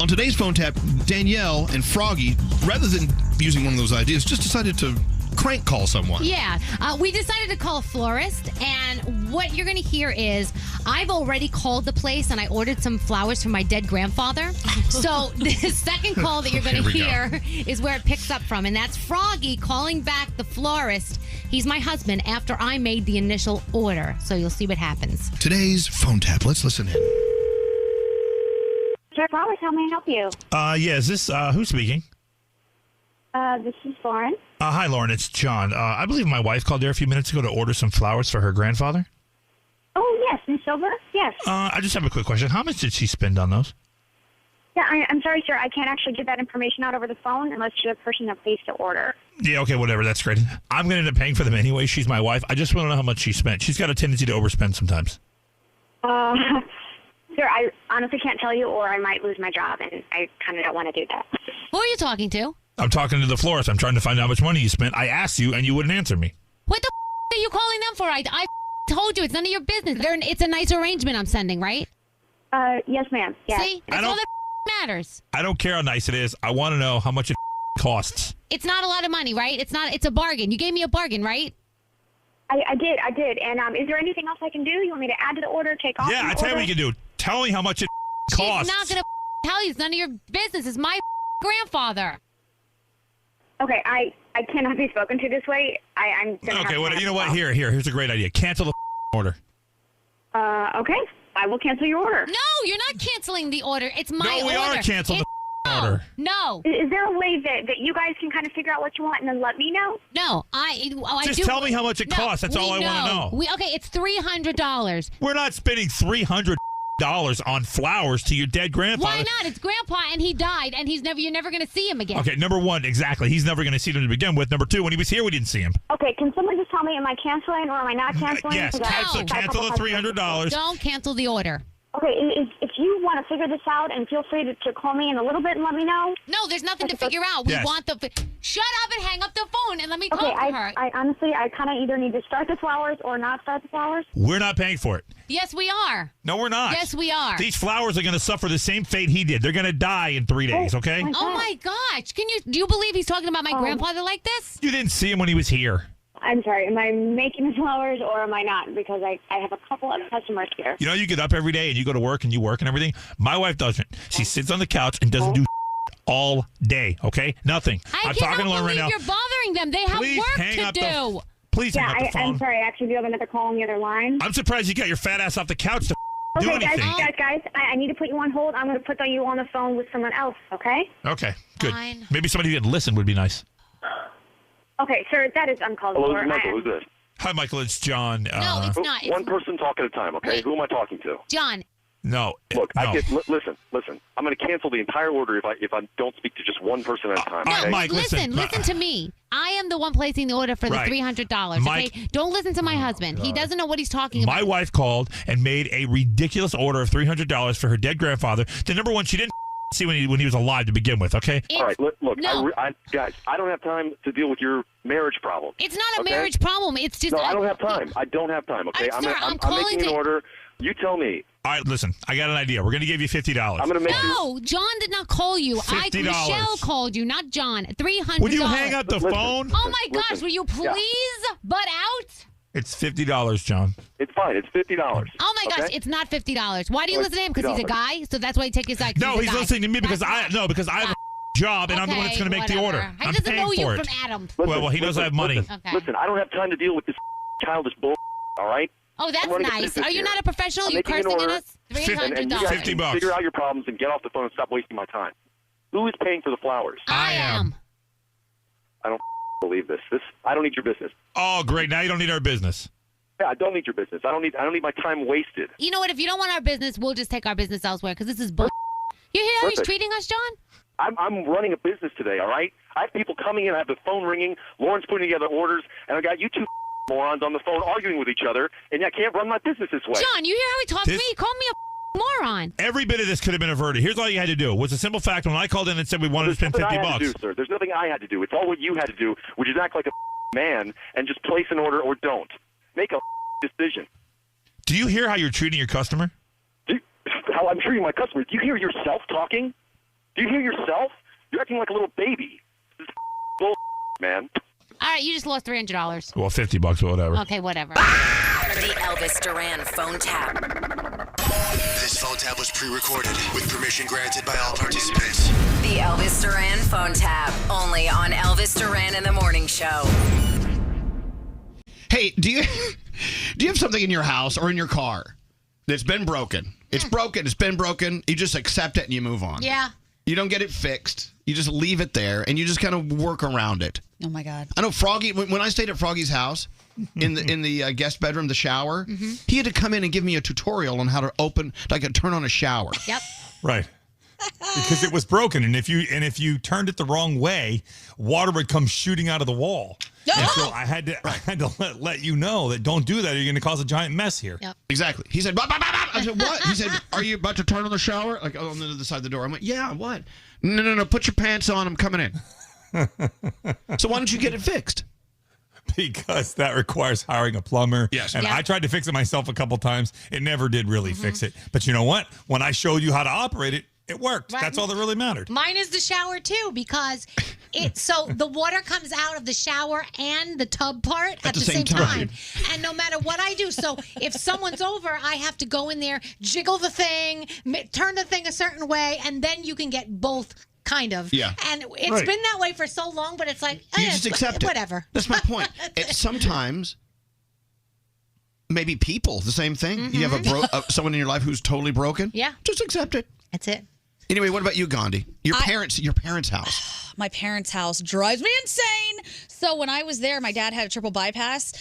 On today's phone tap, Danielle and Froggy, rather than using one of those ideas, just decided to crank call someone. Yeah, we decided to call a florist, and what you're going to hear is I've already called the place and I ordered some flowers for my dead grandfather. So the second call that you're going to hear is where it picks up from, and that's Froggy calling back the florist. He's my husband after I made the initial order, so you'll see what happens. Today's phone tap. Let's listen in. Sir Flowers, how may I help you? Yeah, is this, who's speaking? This is Lauren. Hi, Lauren. It's John. I believe my wife called there a few minutes ago to order some flowers for her grandfather. Oh, yes, Miss Silver? Yes. I just have a quick question. How much did she spend on those? Yeah, I'm sorry, sir. I can't actually give that information out over the phone unless you're the person that placed the order. Yeah, okay, whatever. That's great. I'm going to end up paying for them anyway. She's my wife. I just want to know how much she spent. She's got a tendency to overspend sometimes. Sir, I honestly can't tell you, or I might lose my job, and I kind of don't want to do that. Who are you talking to? I'm talking to the florist. I'm trying to find out how much money you spent. I asked you, and you wouldn't answer me. What the are you calling them for? I told you it's none of your business. It's a nice arrangement I'm sending, right? Yes, ma'am. Yeah. See? That's all that matters. I don't care how nice it is. I want to know how much it costs. It's not a lot of money, right? It's a bargain. You gave me a bargain, right? I did. And is there anything else I can do? You want me to add to the order, take off? Yeah, from the I tell you order? what you can do. Tell me how much it costs. She's not going to tell you. It's none of your business. It's my grandfather. Okay, I cannot be spoken to this way. I'm gonna Okay, have to you know what? Here's a great idea. Cancel the order. Okay, I will cancel your order. No, you're not canceling the order. It's my order. No, we are canceling the order. No. Is there a way that you guys can kind of figure out what you want and then let me know? No, Just tell me how much it costs. That's all I want to know. Okay, it's $300. We're not spending $300 on flowers to your dead grandfather. Why not? It's Grandpa, and he died, and you're never going to see him again. Okay, number one, exactly. He's never going to see them to begin with. Number two, when he was here, we didn't see him. Okay, can someone just tell me, am I canceling or am I not canceling? Yes, cancel the $300. Don't cancel the order. Okay, if you want to figure this out, and feel free to call me in a little bit and let me know. No, there's nothing to figure out. We want shut up and hang up the phone and let me talk to her. I honestly, I kind of either need to start the flowers or not start the flowers. We're not paying for it. Yes, we are. No, we're not. Yes, we are. These flowers are going to suffer the same fate he did. They're going to die in 3 days, okay? Oh my gosh. Do you believe he's talking about my grandfather like this? You didn't see him when he was here. I'm sorry, am I making the flowers or am I not? Because I have a couple of customers here. You know, you get up every day and you go to work and you work and everything. My wife doesn't. She sits on the couch and doesn't do all day, okay? Nothing. I I'm cannot talking to her right believe now. you're bothering them. They have Please work hang to up do. Please hang up the phone. I'm sorry, actually, do you have another call on the other line? I'm surprised you got your fat ass off the couch to do Okay, anything. guys, I need to put you on hold. I'm going to put you on the phone with someone else, okay? Okay, good. Fine. Maybe somebody who didn't listen would be nice. Okay, sir, that is uncalled Hello, for. this is Michael. Who's this? Hi, Michael. It's John. No, it's not. It's One person talk at a time, okay? Who am I talking to? John. No. Look, no. listen. I'm going to cancel the entire order if I don't speak to just one person at a time. all okay? right, Mike, Listen to me. I am the one placing the order for the Right. $300. Mike- Okay, don't listen to my husband. He doesn't know what he's talking about. My wife called and made a ridiculous order of $300 for her dead grandfather. The number one, she didn't see when he was alive to begin with, okay? All right, look, No. guys, I don't have time to deal with your marriage problem. It's not a okay? marriage problem. It's just No, I don't have time. I don't have time, okay? I'm I'm making an order. You tell me. All right, listen, I got an idea. We're going to give you $50. I'm going to make No, John did not call you. $50. Michelle called you, not John. $300. Would you hang up the phone? Oh my gosh, Listen. will you please butt out? It's $50, John. It's fine. It's $50. Oh my gosh, it's not $50. Why do you Oh, listen to him? it's Because he's a $50. guy, so that's why you take his side. 'cause No, a he's guy. listening to me because I have a job and I'm the one that's going to make the order. He I'm doesn't paying know you for from it. Adam. Well, he knows I have money. Okay. Listen, I don't have time to deal with this childish bull. All right? Oh, that's I'm running a nice. business Are you here. not a professional? I'm You making an cursing at order. us? $300. And you guys $50 can figure out your problems and get off the phone and stop wasting my time. Who is paying for the flowers? I am. I don't believe this. I don't need your business. Oh, great. Now you don't need our business. Yeah, I don't need your business. I don't need my time wasted. You know what? If you don't want our business, we'll just take our business elsewhere because this is bull. You hear how he's Perfect. treating us, John? I'm running a business today, all right? I have people coming in. I have the phone ringing. Lauren's putting together orders, and I got you two morons on the phone arguing with each other, and I can't run my business this way. John, you hear how he talks to me? He called me a moron. Every bit of this could have been averted. Here's all you had to do. It was a simple fact. When I called in and said we wanted to spend There's $50 nothing I had to do, sir. There's nothing I had to do. It's all what you had to do, which is act like a man and just place an order or don't. Make a decision. Do you hear how you're treating your customer? How I'm treating my customers. Do you hear yourself talking? Do you hear yourself? You're acting like a little baby. This is bull, man. All right, you just lost $300. Well, $50, but whatever. Okay, whatever. The Elvis Duran phone tap. This phone tap was pre-recorded with permission granted by all participants. The Elvis Duran phone tap. Only on Elvis Duran in the Morning Show. Hey, do you have something in your house or in your car that's been broken? It's broken. It's been broken. You just accept it and you move on. Yeah. You don't get it fixed. You just leave it there and you just kind of work around it. Oh my God. I know Froggy. When I stayed at Froggy's house in the guest bedroom, the shower, he had to come in and give me a tutorial on how to turn on a shower. Yep. Right. Because it was broken, and if you turned it the wrong way, water would come shooting out of the wall. And so I had to let you know that don't do that, or you're going to cause a giant mess here. Yep. Exactly. He said, "Bah, bah, bah, bah." I said, what? He said, are you about to turn on the shower? Like on the other side of the door. I'm like, yeah, what? No, put your pants on. I'm coming in. So why don't you get it fixed? Because that requires hiring a plumber. Yes. And I tried to fix it myself a couple times. It never did really fix it. But you know what? When I showed you how to operate it, it worked. Right. That's all that really mattered. Mine is the shower too because so the water comes out of the shower and the tub part at the same time. And no matter what I do, so if someone's over, I have to go in there, jiggle the thing, turn the thing a certain way, and then you can get both kind of. Yeah. And it's been that way for so long, but it's like You just accept it. whatever. That's my point. Sometimes maybe people, the same thing. You have someone in your life who's totally broken. Yeah. Just accept it. That's it. Anyway, what about you, Gandhi? Your parents' house. My parents' house drives me insane. So when I was there, my dad had a triple bypass.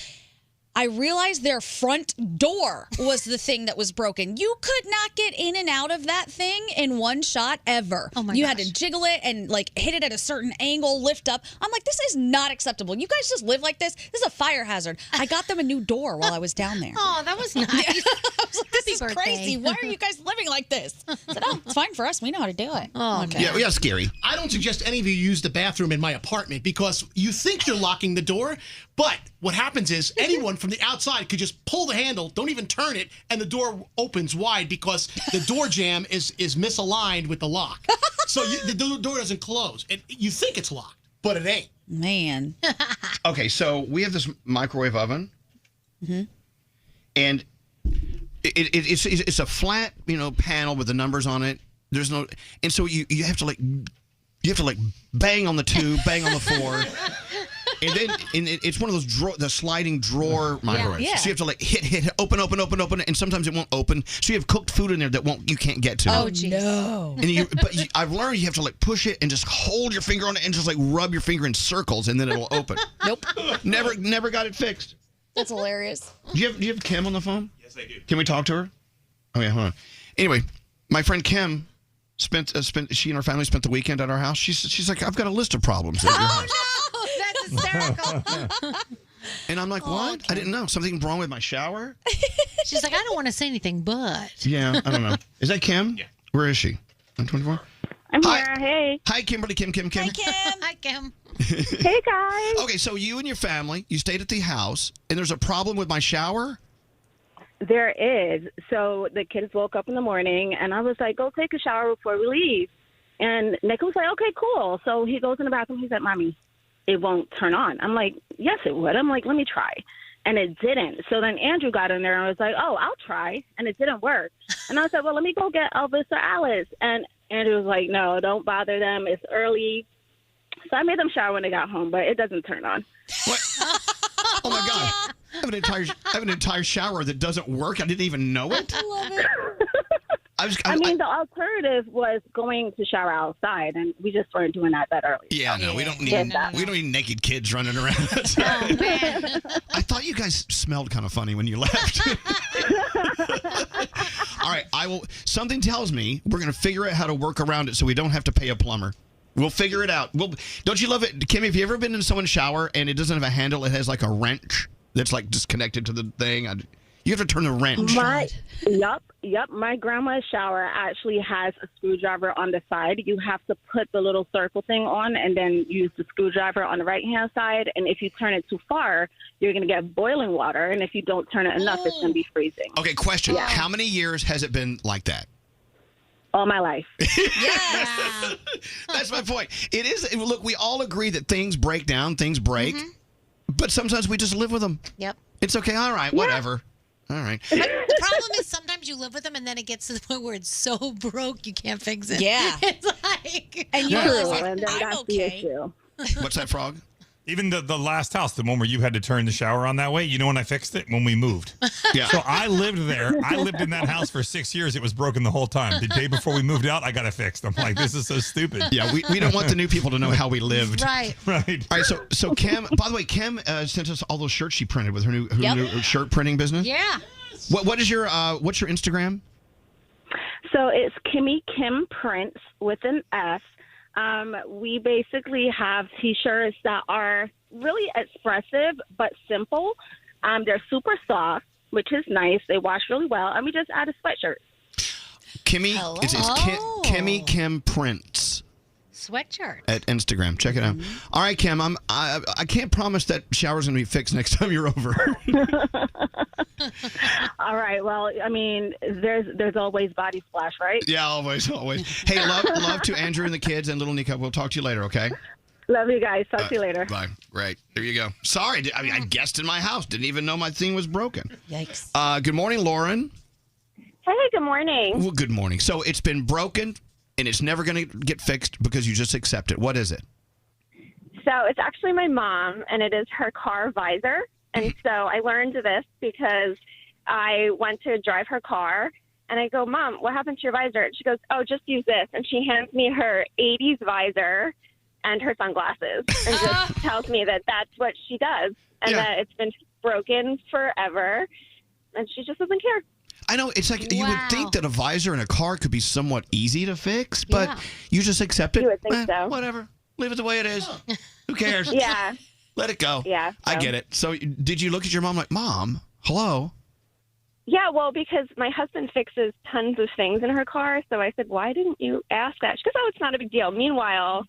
I realized their front door was the thing that was broken. You could not get in and out of that thing in one shot ever. Oh my You had to jiggle it and like hit it at a certain angle, lift up. I'm like, this is not acceptable. You guys just live like this? This is a fire hazard. I got them a new door while I was down there. Oh, that was nice. I was like, this is birthday. crazy. Why are you guys living like this? I said, oh, it's fine for us. We know how to do it. Oh, okay. Yeah, scary. I don't suggest any of you use the bathroom in my apartment because you think you're locking the door, but what happens is anyone from the outside could just pull the handle, don't even turn it, and the door opens wide because the door jamb is misaligned with the lock. So the door doesn't close. You think it's locked, but it ain't. Man. Okay, so we have this microwave oven, and it's a flat, panel with the numbers on it. There's no, and so you have to bang on the 2, bang on the 4. And then it's one of those the sliding drawer microwaves. Yeah. So you have to hit, open, and sometimes it won't open. So you have cooked food in there that you can't get to. Oh, no. And I've learned you have to push it and just hold your finger on it and just rub your finger in circles and then it'll open. Nope. Never got it fixed. That's hilarious. Do you have Kim on the phone? Yes, I do. Can we talk to her? Okay, hold on. Anyway, my friend Kim she and her family spent the weekend at our house. She's like, I've got a list of problems at your house. No, that's hysterical. And I'm like, what? I didn't know. Something wrong with my shower? She's like, I don't want to say anything, but. Yeah, I don't know. Is that Kim? Yeah. Where is she? On 24? I'm here. Hey. Hi, Kimberly. Kim. Hi, Kim. Hi, Kim. Hey, guys. Okay, so you and your family, you stayed at the house, and there's a problem with my shower? There is. So the kids woke up in the morning, and I was like, go take a shower before we leave. And Nick was like, okay, cool. So he goes in the bathroom. He's like, Mommy, it won't turn on. I'm like, yes, it would. I'm like, let me try. And it didn't. So then Andrew got in there and was like, oh, I'll try. And it didn't work. And I said, well, let me go get Elvis or Alice. And Andrew was like, no, don't bother them. It's early. So I made them shower when they got home, but it doesn't turn on. What? Oh, my God. I have an entire shower that doesn't work. I didn't even know it. I love it. The alternative was going to shower outside, and we just weren't doing that early. Yeah, no, we don't need naked kids running around. Oh, man. I thought you guys smelled kind of funny when you left. All right, something tells me we're going to figure out how to work around it so we don't have to pay a plumber. We'll figure it out. Don't you love it, Kim? Have you ever been in someone's shower and it doesn't have a handle? It has like a wrench that's just connected to the thing. You have to turn the wrench. Yep. My grandma's shower actually has a screwdriver on the side. You have to put the little circle thing on and then use the screwdriver on the right-hand side. And if you turn it too far, you're going to get boiling water. And if you don't turn it enough, it's going to be freezing. Okay, question. Yeah. How many years has it been like that? All my life. Yes. That's my point. It is. Look, we all agree that things break down, things break, but sometimes we just live with them. Yep. It's okay. All right. Whatever. All right. But the problem is sometimes you live with them and then it gets to the point where it's so broke you can't fix it. Yeah. It's like, and you True, realize, and then I'm that's the okay. issue. What's that, Frog? Even the last house, the one where you had to turn the shower on that way, you know when I fixed it? When we moved. Yeah. So I lived there. I lived in that house for 6 years. It was broken the whole time. The day before we moved out, I got it fixed. I'm like, this is so stupid. Yeah, we don't want the new people to know how we lived. right. Right. All right, so Kim, by the way, Kim sent us all those shirts she printed with her new shirt printing business. Yeah. What is your what's your Instagram? So it's Kimmy Kim Prints with an S. We basically have T-shirts that are really expressive but simple. They're super soft, which is nice. They wash really well, and we just add a sweatshirt. Kimmy, it's Kimmy Kim Prints Sweatshirt. at Instagram. Check it out. All right, Kim, I can't promise that shower's gonna be fixed next time you're over. All right. Well, I mean, there's always body splash, right? Yeah, always. Hey, love to Andrew and the kids and little Nico. We'll talk to you later, okay? Love you guys. Talk to you later. Bye. Right. There you go. Sorry. I guessed in my house. Didn't even know my thing was broken. Yikes. Good morning, Lauren. Hey, good morning. Well, good morning. So it's been broken, and it's never going to get fixed because you just accept it. What is it? So it's actually my mom, and it is her car visor. And so I learned this because I went to drive her car, and I go, Mom, what happened to your visor? And she goes, oh, just use this. And she hands me her 80s visor and her sunglasses and just tells me that that's what she does and that it's been broken forever, and she just doesn't care. I know. It's like you would think that a visor in a car could be somewhat easy to fix, but you just accept it. You would think so. Whatever. Leave it the way it is. Who cares? Yeah. Let it go. Yeah. I get it. So did you look at your mom like, Mom, hello? Yeah, well, because my husband fixes tons of things in her car, so I said, why didn't you ask that? She goes, oh, it's not a big deal. Meanwhile,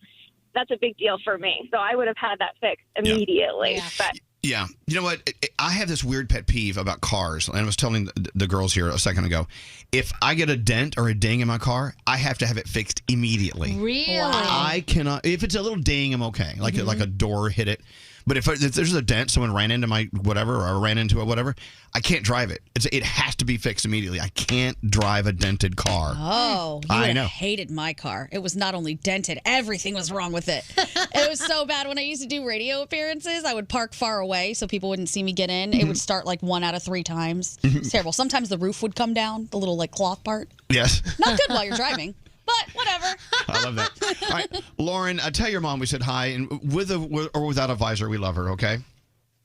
that's a big deal for me, so I would have had that fixed immediately. Yeah. But Yeah. You know what? I have this weird pet peeve about cars, and I was telling the girls here a second ago. If I get a dent or a ding in my car, I have to have it fixed immediately. Really? I cannot. If it's a little ding, I'm okay. Like a door hit it. But if there's a dent, someone ran into my whatever, or I ran into a whatever, I can't drive it. It has to be fixed immediately. I can't drive a dented car. Oh, you I would know. have hated my car. It was not only dented, everything was wrong with it. It was so bad. When I used to do radio appearances, I would park far away so people wouldn't see me get in. It would start like 1 out of 3 times. It's terrible. Sometimes the roof would come down, the little like cloth part. Yes. Not good while you're driving. But whatever. I love that. All right, Lauren, tell your mom we said hi, and with or without a visor, we love her, okay?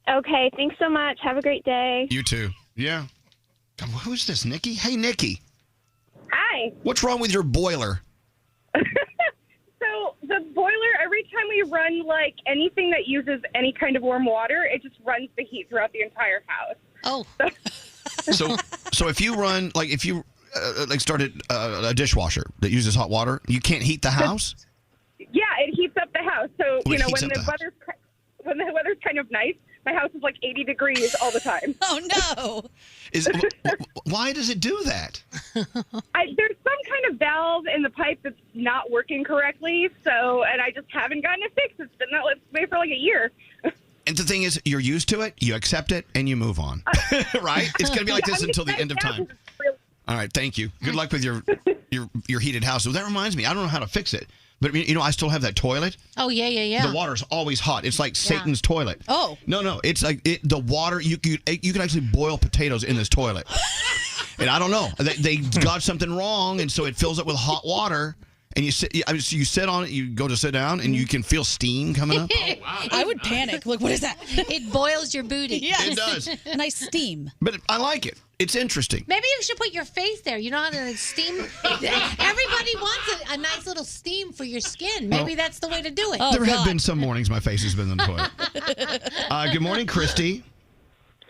Okay, thanks so much. Have a great day. You too. Yeah. God, who's this, Nikki? Hey, Nikki. Hi. What's wrong with your boiler? So the boiler, every time we run like anything that uses any kind of warm water, it just runs the heat throughout the entire house. Oh. So if you run, like if you started a dishwasher that uses hot water, you can't heat the house? Yeah, it heats up the house. So, Oh, you it know, heats when up the weather's kind of nice, my house is like 80 degrees all the time. Oh, no. Why does it do that? There's some kind of valve in the pipe that's not working correctly, and I just haven't gotten it fixed. It's been that way for like a year. And the thing is, you're used to it, you accept it, and you move on. Right? It's going to be like this until the end of time. All right, thank you. Good luck with your heated house. So that reminds me, I don't know how to fix it, but you know, I still have that toilet. Oh, yeah. The water's always hot. It's like Satan's toilet. Oh. No, it's like the water. You can actually boil potatoes in this toilet. And I don't know. They got something wrong, and so it fills up with hot water. And you sit on it, you go to sit down, and you can feel steam coming up. Oh, wow. I would panic. Like, what is that? It boils your booty. Yes. It does. Nice steam. But I like it. It's interesting. Maybe you should put your face there. You know how to steam? Everybody wants a nice little steam for your skin. Maybe that's the way to do it. There have been some mornings my face has been in the toilet. Good morning, Christy.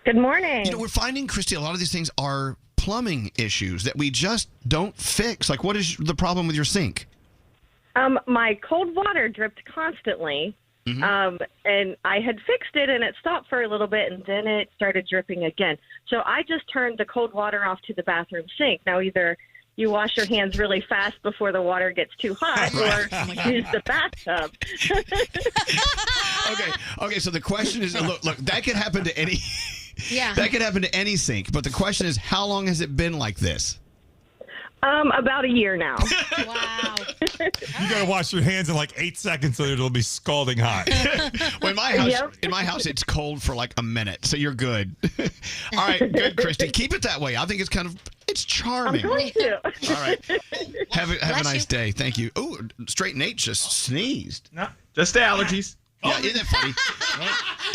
Good morning. You know, we're finding, Christy, a lot of these things are plumbing issues that we just don't fix. Like, what is the problem with your sink? My cold water dripped constantly, and I had fixed it, and it stopped for a little bit, and then it started dripping again. So I just turned the cold water off to the bathroom sink. Now, either you wash your hands really fast before the water gets too hot, or use the bathtub. Okay. So the question is, look, that could happen to any. Yeah. That could happen to any sink. But the question is, how long has it been like this? About a year now. Wow. You got to wash your hands in like 8 seconds so it'll be scalding hot. Well, in my house, it's cold for like a minute, so you're good. All right, good, Christy. Keep it that way. I think it's charming. I'm going to. All right. Have a nice day. Thank you. Oh, Straight Nate just sneezed. No, just allergies. Yeah, isn't that funny?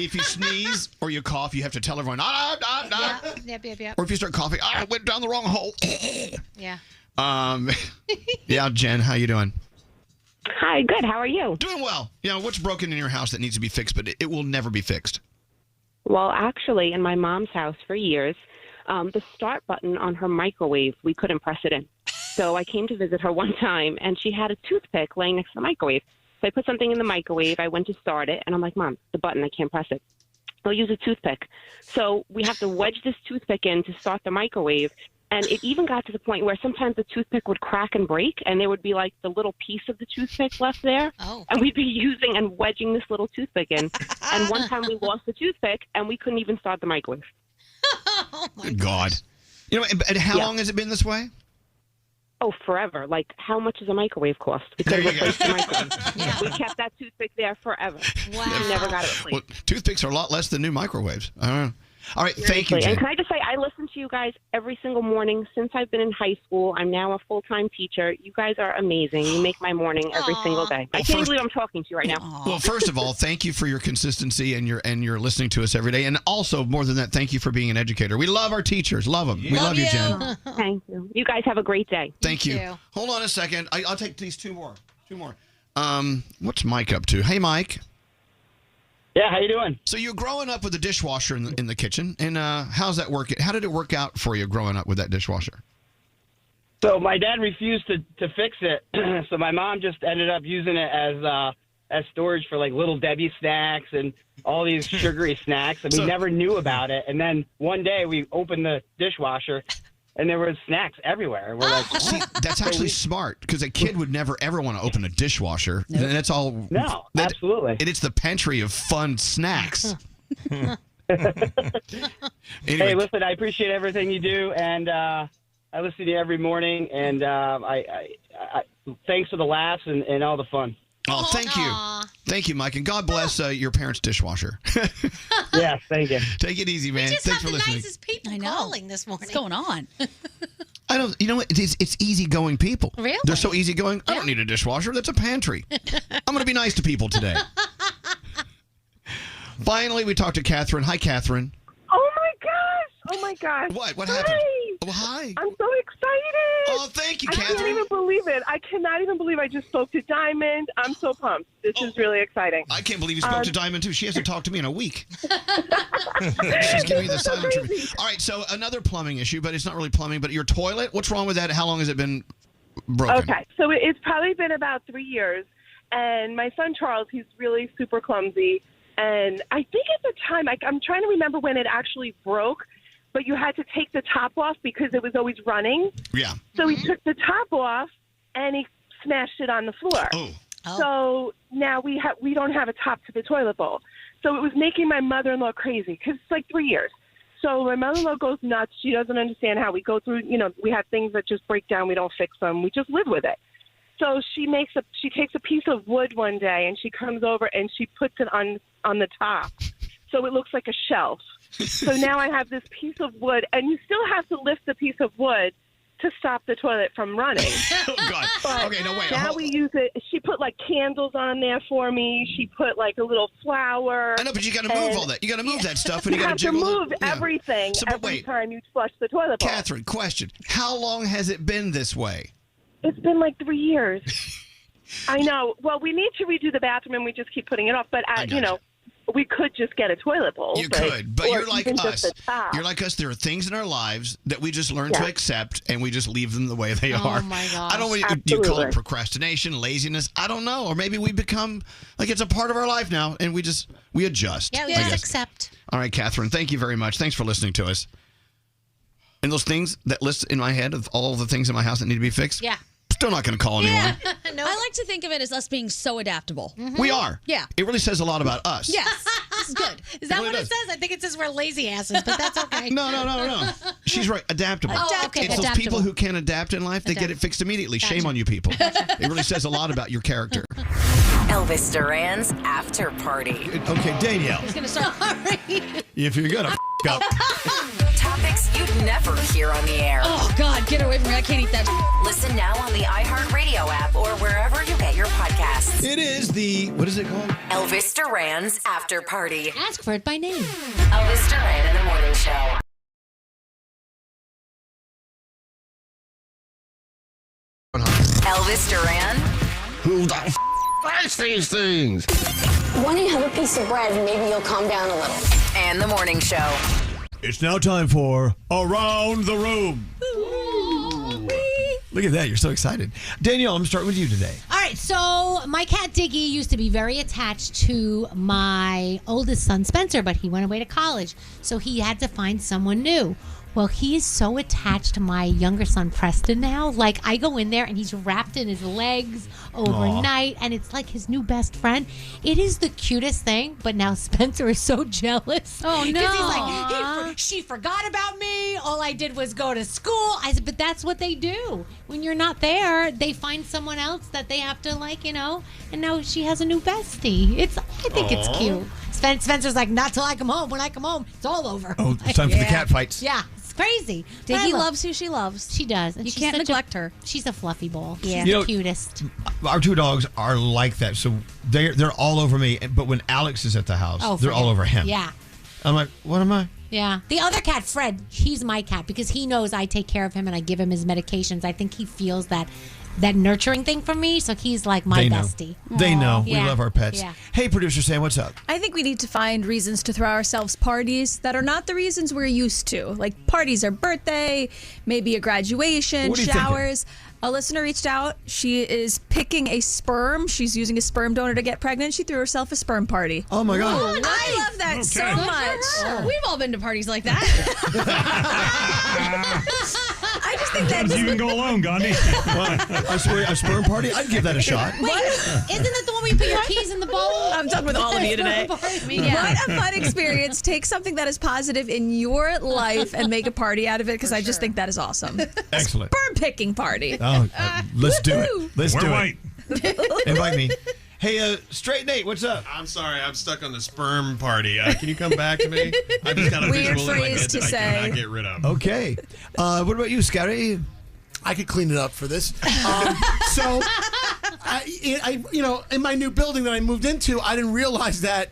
If you sneeze or you cough, you have to tell everyone, Yep. Or if you start coughing, I went down the wrong hole. Yeah. Yeah, Jen, how you doing? Hi, good. How are you? Doing well. You know, what's broken in your house that needs to be fixed, but it will never be fixed? Well, actually, in my mom's house for years, the start button on her microwave, we couldn't press it in. So I came to visit her one time, and she had a toothpick laying next to the microwave. So I put something in the microwave. I went to start it, and I'm like, Mom, the button, I can't press it. I'll use a toothpick. So we have to wedge this toothpick in to start the microwave. And it even got to the point where sometimes the toothpick would crack and break, and there would be like the little piece of the toothpick left there. Oh. And we'd be using and wedging this little toothpick in. And one time we lost the toothpick, and we couldn't even start the microwave. Good God. You know, and how long has it been this way? Oh, forever. Like, how much does a microwave cost? We could replace the microwave. We kept that toothpick there forever. Wow. We never got it replaced. Well, toothpicks are a lot less than new microwaves. I don't know. All right, thank you, Seriously. Jen. And can I just say, I listen to you guys every single morning since I've been in high school. I'm now a full-time teacher. You guys are amazing. You make my morning every single day. I can't believe I'm talking to you right now. Well, first of all, thank you for your consistency and your listening to us every day. And also, more than that, thank you for being an educator. We love our teachers. Love them. We love you, Jen. Thank you. You guys have a great day. Thank you. Hold on a second. I'll take these two more. What's Mike up to? Hey, Mike. Yeah, how you doing? So you're growing up with a dishwasher in the kitchen, and how's that work? How did it work out for you growing up with that dishwasher? So my dad refused to fix it, so my mom just ended up using it as as storage for like Little Debbie snacks and all these sugary snacks, and we never knew about it. And then one day we opened the dishwasher, and there were snacks everywhere. We're like, see, that's actually smart because a kid would never ever want to open a dishwasher. And that's all. No, absolutely. And it's the pantry of fun snacks. Hey, listen, I appreciate everything you do, and I listen to you every morning, and I thanks for the laughs and all the fun. Oh, thank you. Thank you, Mike. And God bless your parents' dishwasher. Yes, thank you. Take it easy, man. We just Thanks have for the listening. nicest people calling this morning. What's going on? I don't, you know what? It's easygoing people. Really? They're so easygoing. I don't need a dishwasher. That's a pantry. I'm going to be nice to people today. Finally, we talked to Catherine. Hi, Catherine. Oh my gosh. What happened? Hi. Oh, hi. I'm so excited. Oh, thank you, I Catherine. can't even believe it. I cannot even believe I just spoke to Diamond. I'm so pumped. This is really exciting. I can't believe you spoke to Diamond, too. She hasn't talked to me in a week. She's giving me the silent treatment. All right, so another plumbing issue, but it's not really plumbing, but your toilet, what's wrong with that? How long has it been broken? Okay, so it's probably been about 3 years, and my son Charles, he's really super clumsy, and I think at the time, I'm trying to remember when it actually broke, but you had to take the top off because it was always running. Yeah. So he took the top off, and he smashed it on the floor. Oh. So now we don't have a top to the toilet bowl. So it was making my mother-in-law crazy because it's like 3 years. So my mother-in-law goes nuts. She doesn't understand how we go through, we have things that just break down. We don't fix them. We just live with it. So she takes a piece of wood one day and she comes over and she puts it on the top. So it looks like a shelf. So now I have this piece of wood, and you still have to lift the piece of wood to stop the toilet from running. Oh, God. But okay, no, wait. now we use it. She put like candles on there for me. She put like a little flower. I know, but you got to move all that. You got to move that stuff, and you got have to jiggle move it. Yeah. everything So, but every wait. time you flush the toilet bowl. Catherine, question. How long has it been this way? It's been like 3 years. I know. Well, we need to redo the bathroom, and we just keep putting it off. But, we could just get a toilet bowl. You could, but or you're like even us. just a top. You're like us. There are things in our lives that we just learn to accept, and we just leave them the way they are. Oh, my gosh. I don't know what you call it, procrastination, laziness. I don't know. Or maybe we become like it's a part of our life now, and we adjust. Yeah, we I just guess. accept. All right, Catherine, thank you very much. Thanks for listening to us. And those things, that list in my head of all the things in my house that need to be fixed, Yeah. still not going to call anyone. No. I like to think of it as us being so adaptable. We are. Yeah. It really says a lot about us. Yes. This is good. Is that really what it does. says? I think it says we're lazy asses, but that's okay. No. She's right. Adaptable. Oh, okay. It's those people who can't adapt in life, they get it fixed immediately. Shame on you people. It really says a lot about your character. Elvis Duran's After Party. Okay, Danielle. He's going to start. If you're going to up. Topics you'd never hear on the air. Oh, God, get away from me. I can't eat that. Listen now on the iHeartRadio app or wherever you get your podcasts. It is what is it called? Elvis Duran's After Party. Ask for it by name. Elvis Duran in the Morning Show. Elvis Duran. Who the writes these things? Why don't you have a piece of bread and maybe you'll calm down a little? And the Morning Show. It's now time for Around the Room. Look at that. You're so excited. Danielle, I'm starting with you today. All right, so my cat Diggy used to be very attached to my oldest son Spencer, but he went away to college, so he had to find someone new. Well, he is so attached to my younger son Preston now. Like, I go in there and he's wrapped in his legs overnight, and it's like his new best friend. It is the cutest thing, but now Spencer is so jealous. Oh, no. Because he's like, she forgot about me. All I did was go to school. I said, but that's what they do. When you're not there, they find someone else that they have to, like, and now she has a new bestie. I think it's cute. Spencer's like, not till I come home. When I come home, it's all over. Oh, it's time for the cat fights. Yeah. Crazy. Diggy loves who she loves. She does. And you she's can't such neglect her. She's a fluffy ball. Yeah. She's the cutest. Our two dogs are like that. So they're all over me. But when Alex is at the house, they're all over him. Yeah. I'm like, what am I? Yeah. The other cat, Fred, he's my cat because he knows I take care of him and I give him his medications. I think he feels that nurturing thing from me, so he's like my bestie. They know. Yeah. We love our pets. Yeah. Hey, producer Sam, what's up? I think we need to find reasons to throw ourselves parties that are not the reasons we're used to. Like parties are birthday, maybe a graduation, What are you showers. A listener reached out. She is picking a sperm. She's using a sperm donor to get pregnant. She threw herself a sperm party. Oh, my God. Oh, I love that so much. We've all been to parties like that. I just think that You can go alone, Gandhi. A sperm party? I'd give that a shot. Wait, isn't it the one where you put your keys in the bowl? I'm done with all of you today. What a fun experience. Take something that is positive in your life and make a party out of it, because I just think that is awesome. Excellent. Sperm picking party. Oh, let's do it. Let's Wear do white. it. Invite me. Hey, Straight Nate, what's up? I'm sorry, I'm stuck on the sperm party. Can you come back to me? I just got a Weird visual in my phrase head to that I say. cannot get rid of. Okay. What about you, Scotty? I could clean it up for this. So, in my new building that I moved into, I didn't realize that,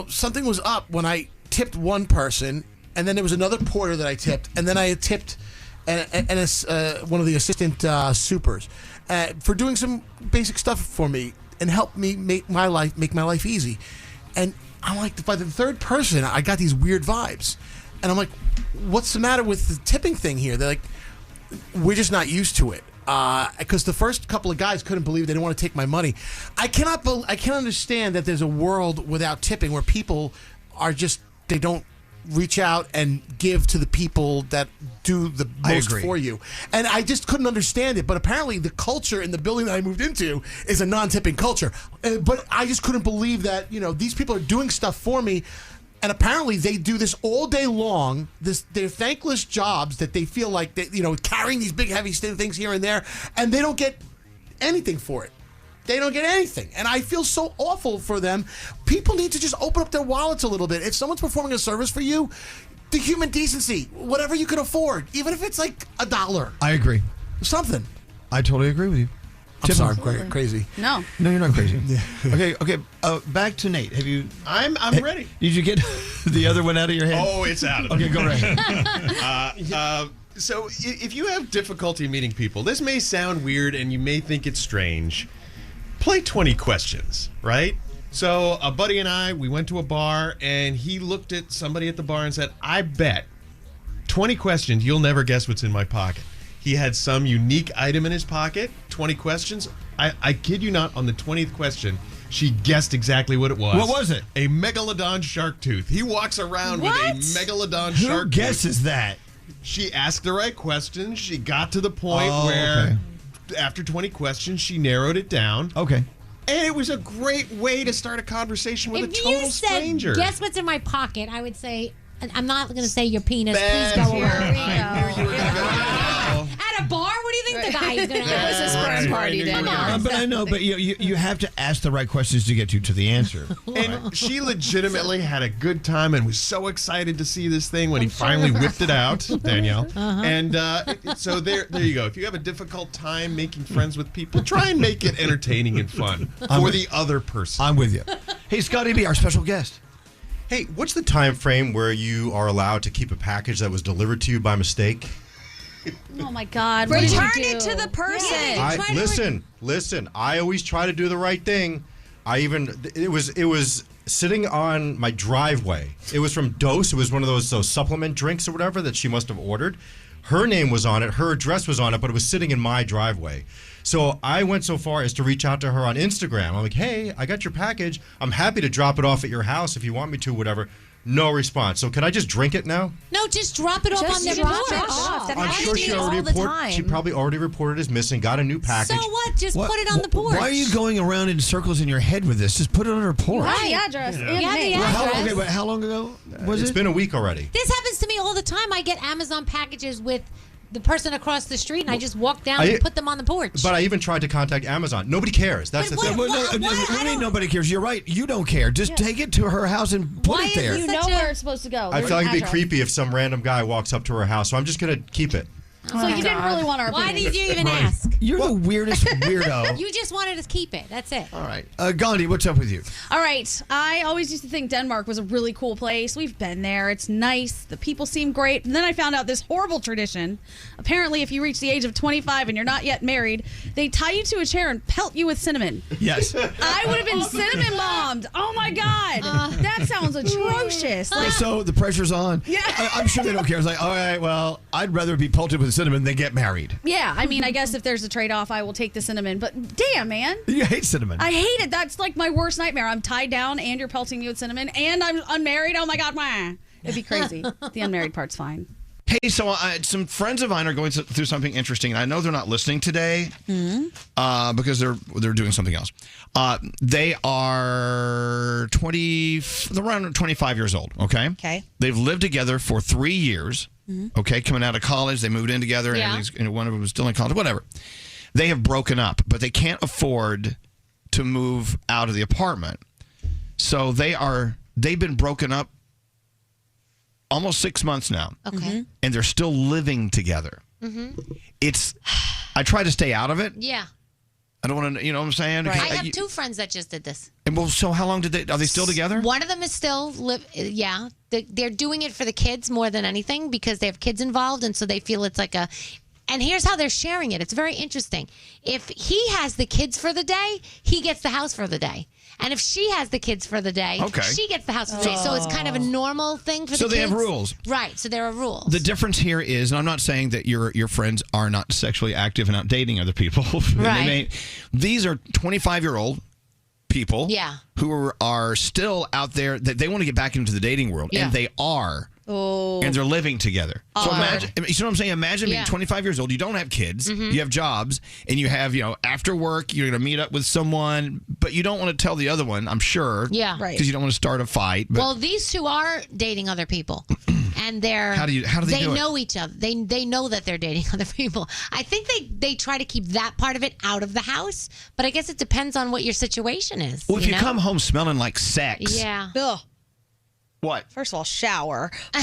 something was up when I tipped one person, and then there was another porter that I tipped, and then I had tipped one of the assistant supers for doing some basic stuff for me and helped me make my life easy. And I'm like, by the third person, I got these weird vibes, and I'm like, what's the matter with the tipping thing here? They're like, we're just not used to it. Because the first couple of guys couldn't believe they didn't want to take my money. I can't understand that there's a world without tipping where people are just, they don't reach out and give to the people that do the most for you. And I just couldn't understand it. But apparently the culture in the building that I moved into is a non-tipping culture. But I just couldn't believe that, these people are doing stuff for me. And apparently they do this all day long. They're thankless jobs that they feel like carrying these big heavy things here and there, and they don't get anything for it. They don't get anything, and I feel so awful for them. People need to just open up their wallets a little bit. If someone's performing a service for you, the human decency, whatever you can afford, even if it's like $1. I agree. Something. I totally agree with you. I'm sorry, I'm crazy. No, you're not crazy. Okay. Back to Nate. Have you? I'm ready. Did you get the other one out of your head? Oh, it's out of Okay, go right ahead. So if you have difficulty meeting people, this may sound weird and you may think it's strange. Play 20 questions, right? So a buddy and I, we went to a bar and he looked at somebody at the bar and said, I bet 20 questions, you'll never guess what's in my pocket. He had some unique item in his pocket, 20 questions. I kid you not, on the 20th question, she guessed exactly what it was. What was it? A megalodon shark tooth. He walks around with a megalodon Who shark tooth. Who guesses that? She asked the right questions. She got to the point where, after 20 questions, she narrowed it down. Okay. And it was a great way to start a conversation with a total stranger. Guess what's in my pocket? I would say, I'm not going to say your penis. Please go away. At a bar? What do you think the guy is going to It was a sperm party, Danielle. But I know, but you have to ask the right questions to get to the answer. And she legitimately had a good time and was so excited to see this thing when he finally whipped it out, Danielle. And so there you go. If you have a difficult time making friends with people, try and make it entertaining and fun for the other person. I'm with you. Hey, Scotty B, our special guest. Hey, what's the time frame where you are allowed to keep a package that was delivered to you by mistake? Oh my God! What Return did you it do? to the person. Listen. I always try to do the right thing. It was sitting on my driveway. It was from Dose. It was one of those supplement drinks or whatever that she must have ordered. Her name was on it. Her address was on it, but it was sitting in my driveway. So I went so far as to reach out to her on Instagram. I'm like, hey, I got your package. I'm happy to drop it off at your house if you want me to, whatever. No response. So can I just drink it now? No, just drop it off on the porch. I'm sure she already reported. She probably already reported as missing. Got a new package. So what? Just put it on the porch. Why are you going around in circles in your head with this? Just put it on her porch. You have the address. How long ago was it? It's been a week already. This happens to me all the time. I get Amazon packages with the person across the street, and I just walk down and put them on the porch. But I even tried to contact Amazon. Nobody cares. That's the thing. What do you mean nobody cares? You're right. You don't care. Just take it to her house and put it there. You know where it's supposed to go. I feel like it'd be creepy if some random guy walks up to her house, so I'm just going to keep it. So you didn't really want our opinion. Why did you even ask? You're the weirdest weirdo. You just wanted to keep it. That's it. All right. Gandhi, what's up with you? All right. I always used to think Denmark was a really cool place. We've been there. It's nice. The people seem great. And then I found out this horrible tradition. Apparently, if you reach the age of 25 and you're not yet married, they tie you to a chair and pelt you with cinnamon. Yes. I would have been cinnamon bombed. Oh, my God. That sounds atrocious. So the pressure's on. Yeah. I'm sure they don't care. It's like, all right, well, I'd rather be pelted with cinnamon, they get married. Yeah, I mean, I guess if there's a trade-off, I will take the cinnamon. But damn, man. You hate cinnamon. I hate it. That's like my worst nightmare. I'm tied down and you're pelting me with cinnamon and I'm unmarried. Oh my God, wah. It'd be crazy. The unmarried part's fine. Hey, so some friends of mine are going through something interesting. I know they're not listening today because they're doing something else. They are they're around 25 years old, okay? Okay. They've lived together for 3 years, okay? Coming out of college, they moved in together, and one of them was still in college, whatever. They have broken up, but they can't afford to move out of the apartment. So they've been broken up almost 6 months now. Okay. And they're still living together. I try to stay out of it. Yeah. I don't want to, you know what I'm saying? Right. I have 2 friends that just did this. And well, so how long are they still together? One of them is still yeah. They're doing it for the kids more than anything because they have kids involved, and so they feel it's like and here's how they're sharing it. It's very interesting. If he has the kids for the day, he gets the house for the day. And if she has the kids for the day, she gets the house for the day. So it's kind of a normal thing for the kids. So they have rules. Right. So there are rules. The difference here is, and I'm not saying that your friends are not sexually active and out dating other people. Right. These are 25-year-old people who are still out there. They want to get back into the dating world, and they are. Oh. And they're living together. So imagine, you know what I'm saying? Imagine being 25 years old. You don't have kids. You have jobs, and you have, after work, you're going to meet up with someone, but you don't want to tell the other one, I'm sure. Yeah. Right. Because you don't want to start a fight. But well, these 2 are dating other people. And how do they do it? know each other. They know that they're dating other people. I think they try to keep that part of it out of the house, but I guess it depends on what your situation is. Well, if you come home smelling like sex. Yeah. Ugh. What? First of all, shower. But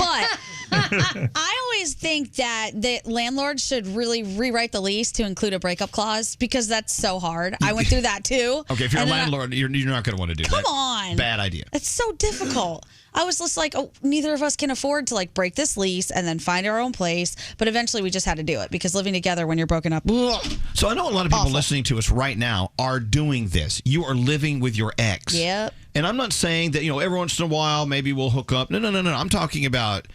I always think that the landlord should really rewrite the lease to include a breakup clause because that's so hard. I went through that too. Okay, if you're a landlord, you're not going to want to do that. Come on. Bad idea. It's so difficult. I was just like, neither of us can afford to break this lease and then find our own place. But eventually we just had to do it because living together when you're broken up. So I know a lot of people listening to us right now are doing this. You are living with your ex. Yep. And I'm not saying that, every once in a while maybe we'll hook up. No. I'm talking about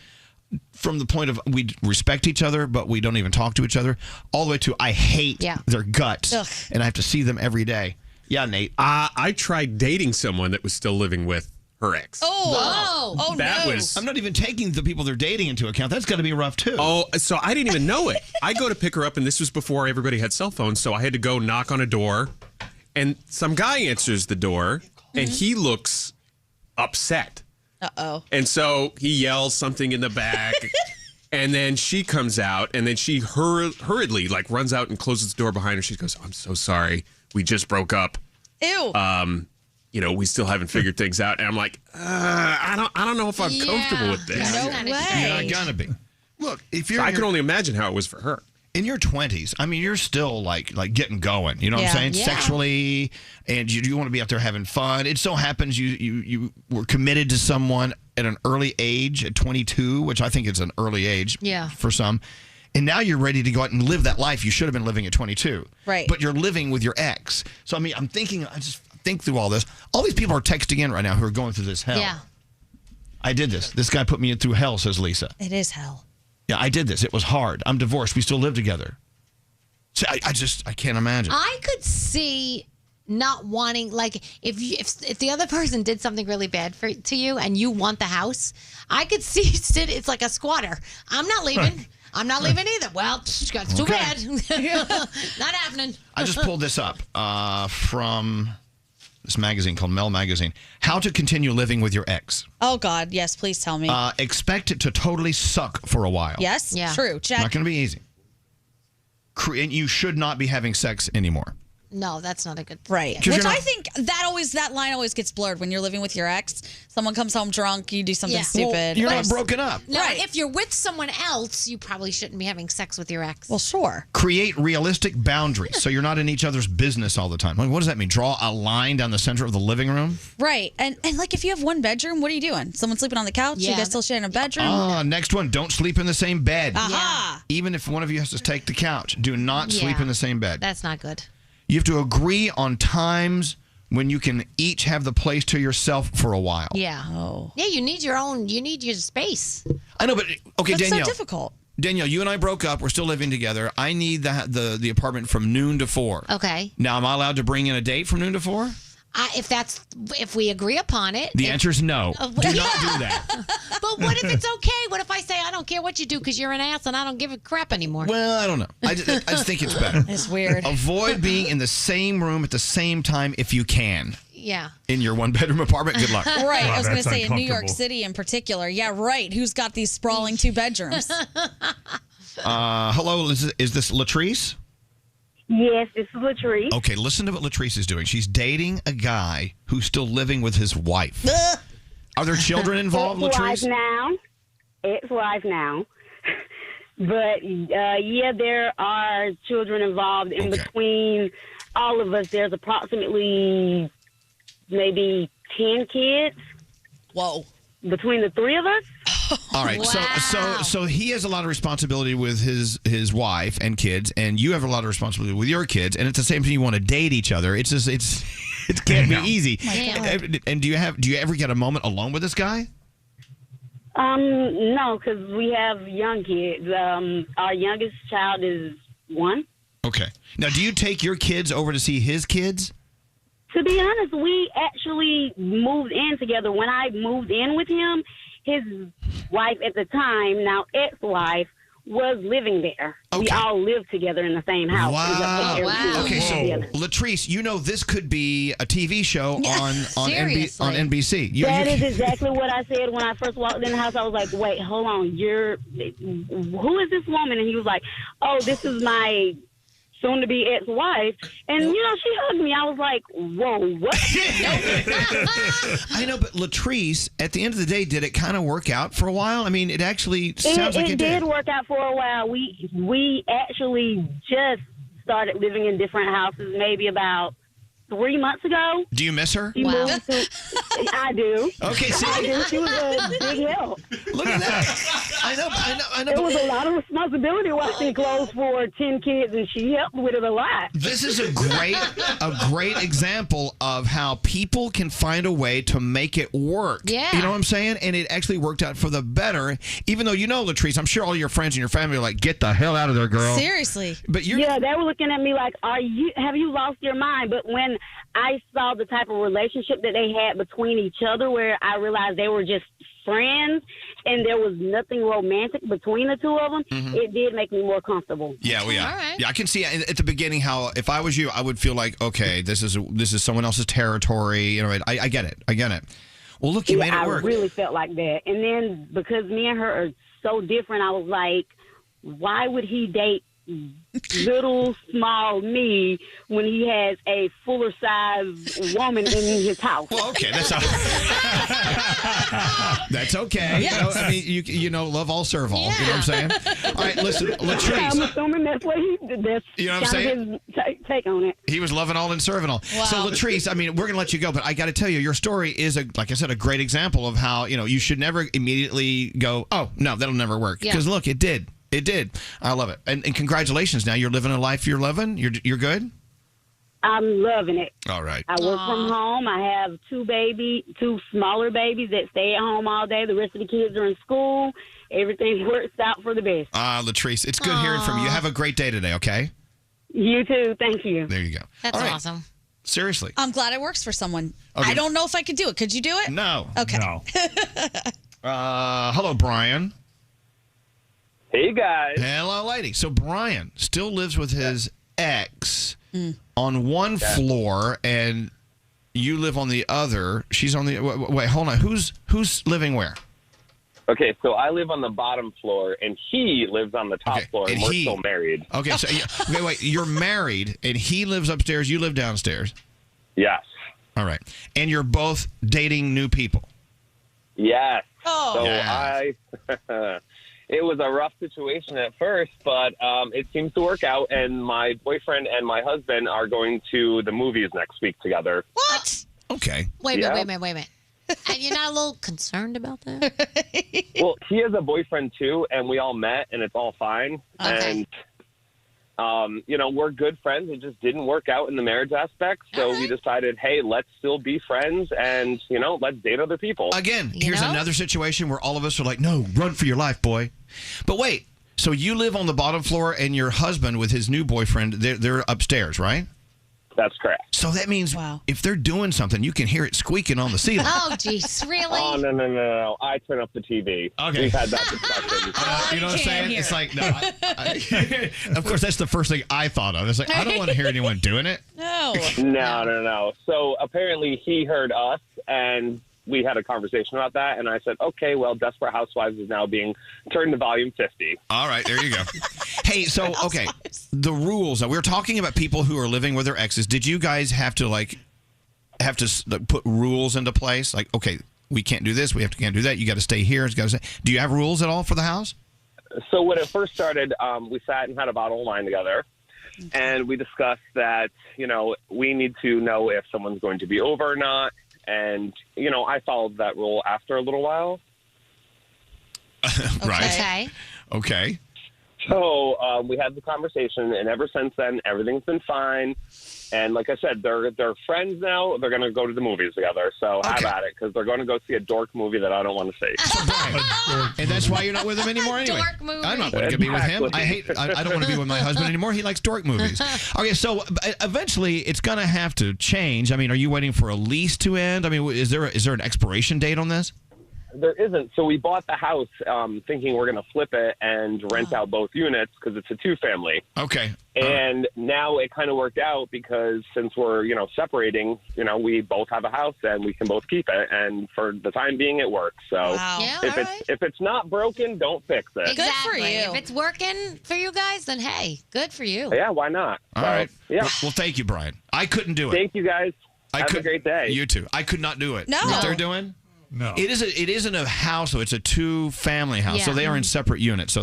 from the point of we respect each other, but we don't even talk to each other, all the way to I hate their guts. Ugh. And I have to see them every day. Yeah, Nate. I tried dating someone that was still living with her ex. I'm not even taking the people they're dating into account. That's got to be rough too. Oh, so I didn't even know it. I go to pick her up, and this was before everybody had cell phones, so I had to go knock on a door, and some guy answers the door, and he looks upset. Uh-oh. And so he yells something in the back, and then she comes out, and then she hurriedly runs out and closes the door behind her. She goes, "I'm so sorry. We just broke up. Ew. We still haven't figured things out." And I'm like, I don't know if I'm comfortable with this. No way. You're not gonna be. Look, if you're, I can only imagine how it was for her. In your 20s, I mean, you're still like getting going. You know what I'm saying? Yeah. Sexually, and you want to be out there having fun. It so happens you were committed to someone at an early age, at 22, which I think is an early age for some. And now you're ready to go out and live that life you should have been living at 22. Right. But you're living with your ex. So, I mean, I just think through all this. All these people are texting in right now who are going through this hell. Yeah. I did this. This guy put me through hell, says Lisa. It is hell. Yeah, I did this. It was hard. I'm divorced. We still live together. So I can't imagine. I could see not wanting, if the other person did something really bad to you and you want the house, I could see it's like a squatter. I'm not leaving. I'm not leaving either. Well, it's too bad. Not happening. I just pulled this up from this magazine called Mel Magazine. How to continue living with your ex. Oh, God. Yes, please tell me. Expect it to totally suck for a while. Yes? Yeah. True. Check. Not going to be easy. And you should not be having sex anymore. No, that's not a good thing. Right. Which I think that line always gets blurred when you're living with your ex. Someone comes home drunk, you do something stupid. Well, you're not broken up. No, if you're with someone else, you probably shouldn't be having sex with your ex. Well, sure. Create realistic boundaries so you're not in each other's business all the time. Like, what does that mean? Draw a line down the center of the living room? Right. And if you have one bedroom, what are you doing? Someone sleeping on the couch? You guys still sharing a bedroom? Next one, don't sleep in the same bed. Aha. Even if one of you has to take the couch, do not sleep in the same bed. That's not good. You have to agree on times when you can each have the place to yourself for a while. Yeah. Oh. Yeah, you need your space. I know, but okay, That's Danielle. so difficult. Danielle, you and I broke up. We're still living together. I need the apartment from noon to 4. Okay. Now, am I allowed to bring in a date from noon to 4? If we agree upon it. The answer is no. Do not do that. But what if it's okay? What if I say I don't care what you do because you're an ass and I don't give a crap anymore? Well, I don't know. I just think it's better. It's weird. Avoid being in the same room at the same time if you can. Yeah. In your one-bedroom apartment. Good luck. Right. I was going to that's say in New York uncomfortable. City in particular. Yeah, right. Who's got these sprawling 2 bedrooms? Hello, is this Latrice? Yes, this is Latrice. Okay, listen to what Latrice is doing. She's dating a guy who's still living with his wife. Are there children involved, Latrice? Ex-wife now. But, yeah, there are children involved. In between all of us, there's approximately maybe 10 kids. Whoa. Between the 3 of us. All right, so he has a lot of responsibility with his wife and kids, and you have a lot of responsibility with your kids, and at the same time you want to date each other. It can't be easy. And do you ever get a moment alone with this guy? No, because we have young kids. Our youngest child is 1. Okay. Now, do you take your kids over to see his kids? To be honest, we actually moved in together. When I moved in with him, his wife at the time, now ex-wife, was living there. We all lived together in the same house. Wow. Okay, so Latrice, you know this could be a TV show on NBC. That is exactly what I said when I first walked in the house. I was like, wait, hold on. Who is this woman? And he was like, oh, this is my soon-to-be ex-wife. And, she hugged me. I was like, whoa, what? I know, but Latrice, at the end of the day, did it kind of work out for a while? I mean, it actually sounds like it did. It did work out for a while. We actually just started living in different houses maybe about 3 months ago. Do you miss her? I do. Okay, see? I do. She was a big help. Look at that. I know. It was a lot of responsibility washing clothes for 10 kids, and she helped with it a lot. This is a great example of how people can find a way to make it work. Yeah. You know what I'm saying? And it actually worked out for the better, even though, Latrice, I'm sure all your friends and your family are like, get the hell out of there, girl. Seriously. But yeah, they were looking at me like, have you lost your mind? But when I saw the type of relationship that they had between each other, where I realized they were just friends and there was nothing romantic between the 2 of them, it did make me more comfortable. Yeah, Yeah, I can see at the beginning how if I was you, I would feel like, okay, this is someone else's territory. I get it. Well, look, you made it work. I really felt like that. And then because me and her are so different, I was like, why would he date little small me when he has a fuller size woman in his house? Well, okay, that's okay. Yes. Love all, serve all. You know what I'm saying? All right, listen, Latrice. I'm assuming that's what he did. That's you know what I'm saying? His take on it. He was loving all and serving all. Wow. So, Latrice, we're going to let you go, but I got to tell you, your story is, like I said, a great example of how, you should never immediately go, oh, no, that'll never work. Because, look, it did. It did. I love it. And congratulations. Now you're living a life you're loving. You're good? I'm loving it. All right. I work from home. I have 2 smaller babies that stay at home all day. The rest of the kids are in school. Everything works out for the best. Latrice, it's good hearing from you. Have a great day today, okay? You too. Thank you. There you go. That's All right. awesome. Seriously. I'm glad it works for someone. Okay. I don't know if I could do it. Could you do it? No. Okay. No. Hello, Brian. Hey, guys. Hello, lady. So Brian still lives with his ex on one floor, and you live on the other. She's on the... Wait, hold on. Who's living where? Okay, so I live on the bottom floor, and he lives on the top floor, and we're still married. Okay, so wait. You're married, and he lives upstairs. You live downstairs. Yes. All right. And you're both dating new people. Yes. Oh. So Yeah. It was a rough situation at first, but it seems to work out, and my boyfriend and my husband are going to the movies next week together. What? Okay. Wait a minute. And you're not a little concerned about that? Well, he has a boyfriend, too, and we all met, and it's all fine. Okay. And, we're good friends. It just didn't work out in the marriage aspect, so we decided, hey, let's still be friends, and, let's date other people. Again, here's another situation where all of us are like, no, run for your life, boy. But wait, So you live on the bottom floor, and your husband with his new boyfriend, they're upstairs, right? That's correct. So that means if they're doing something, you can hear it squeaking on the ceiling. Oh, jeez, really? Oh, no. I turn up the TV. Okay. We've had that discussion. You know what I'm saying? It's like, no. Of course, that's the first thing I thought of. It's like, I don't want to hear anyone doing it. No. So apparently he heard us, and we had a conversation about that, and I said, okay, well, Desperate Housewives is now being turned to volume 50. All right, there you go. Hey, so, okay, the rules. We're talking about people who are living with their exes. Did you guys have to put rules into place? Like, okay, we can't do this. Can't do that. You got to stay here. Do you have rules at all for the house? So when it first started, we sat and had a bottle of wine together, and we discussed that, we need to know if someone's going to be over or not. And, I followed that rule after a little while. Right. Okay. So we had the conversation, and ever since then, everything's been fine. And like I said, they're friends now. They're going to go to the movies together. So have at it, because they're going to go see a dork movie that I don't want to see. And that's why you're not with him anymore anyway. Dork movie. I'm not going to be with him. I don't want to be with my husband anymore. He likes dork movies. Okay, so eventually it's going to have to change. I mean, are you waiting for a lease to end? I mean, is there an expiration date on this? There isn't. So we bought the house thinking we're going to flip it and rent out both units because it's a two-family. Okay. And now it kind of worked out because since we're, separating, we both have a house and we can both keep it. And for the time being, it works. So if it's not broken, don't fix it. Exactly. Good for you. If it's working for you guys, then hey, good for you. Yeah, why not? All right. Yeah. Well, thank you, Brian. I couldn't do it. Thank you, guys. Have a great day. You too. I could not do it. No. What they're doing? No. It isn't a house, though. It's a two-family house. Yeah. So they are in separate units. So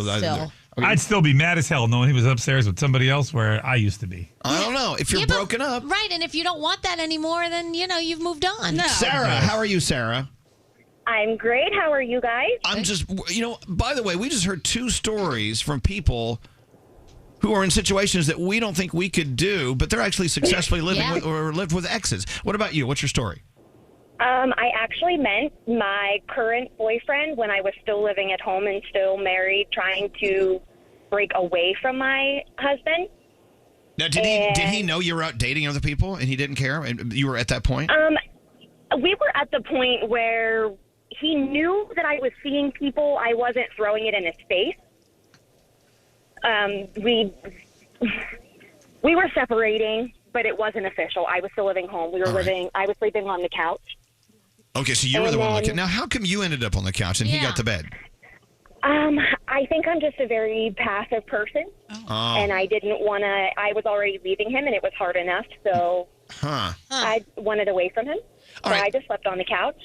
I'd still be mad as hell knowing he was upstairs with somebody else where I used to be. I don't know. If you're broken up. Right, and if you don't want that anymore, then, you've moved on. No. Sarah, how are you, Sarah? I'm great. How are you guys? I'm just, by the way, we just heard two stories from people who are in situations that we don't think we could do, but they're actually successfully living with or lived with exes. What about you? What's your story? I actually met my current boyfriend when I was still living at home and still married, trying to break away from my husband. Now, did he know you were out dating other people and he didn't care? And you were at that point? We were at the point where he knew that I was seeing people. I wasn't throwing it in his face. We were separating, but it wasn't official. I was still living home. I was sleeping on the couch. Okay, so you were the one on the couch. Now, how come you ended up on the couch and he got to bed? I think I'm just a very passive person, and I didn't want to. I was already leaving him, and it was hard enough, so I wanted away from him. I just slept on the couch.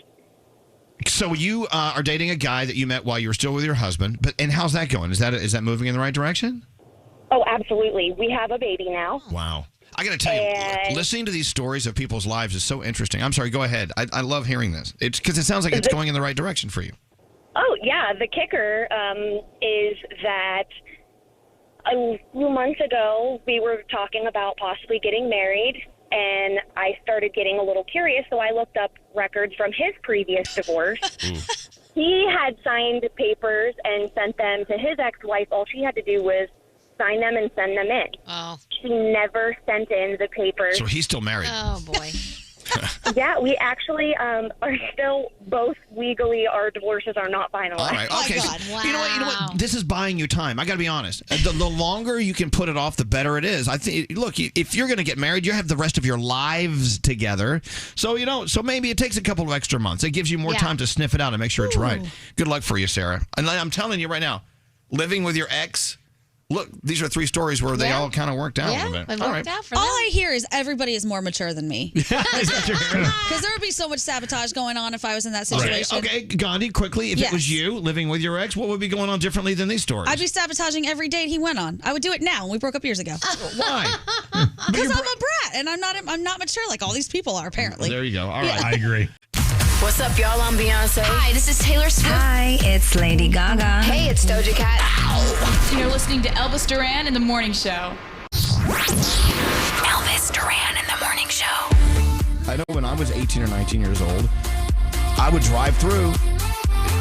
So you are dating a guy that you met while you were still with your husband, and how's that going? Is that moving in the right direction? Oh, absolutely. We have a baby now. Wow. I got to tell you, listening to these stories of people's lives is so interesting. I'm sorry, go ahead. I love hearing this. It's because it sounds like it's going in the right direction for you. Oh, yeah. The kicker is that a few months ago, we were talking about possibly getting married, and I started getting a little curious, so I looked up records from his previous divorce. He had signed papers and sent them to his ex-wife. All she had to do was sign them and send them in. Oh. She never sent in the papers. So he's still married. Oh, boy. Yeah, we actually are still both legally. Our divorces are not finalized. All right. Okay. So, you know what? This is buying you time. I got to be honest. The longer you can put it off, the better it is. I think. Look, if you're going to get married, you have the rest of your lives together. So So maybe it takes a couple of extra months. It gives you more time to sniff it out and make sure it's right. Good luck for you, Sarah. And I'm telling you right now, living with your ex. Look, these are three stories where they all kind of worked out a little bit. It worked out for All them. I hear is everybody is more mature than me. Because there would be so much sabotage going on if I was in that situation. Okay, Gandhi, quickly, if it was you living with your ex, what would be going on differently than these stories? I'd be sabotaging every date he went on. I would do it now. We broke up years ago. Why? Because I'm a brat and I'm not mature like all these people are apparently. Well, there you go. All right. I agree. What's up, y'all? I'm Beyonce. Hi, this is Taylor Swift. Hi, it's Lady Gaga. Hey, it's Doja Cat. You're listening to Elvis Duran in the Morning Show. Elvis Duran in the Morning Show. I know when I was 18 or 19 years old, I would drive through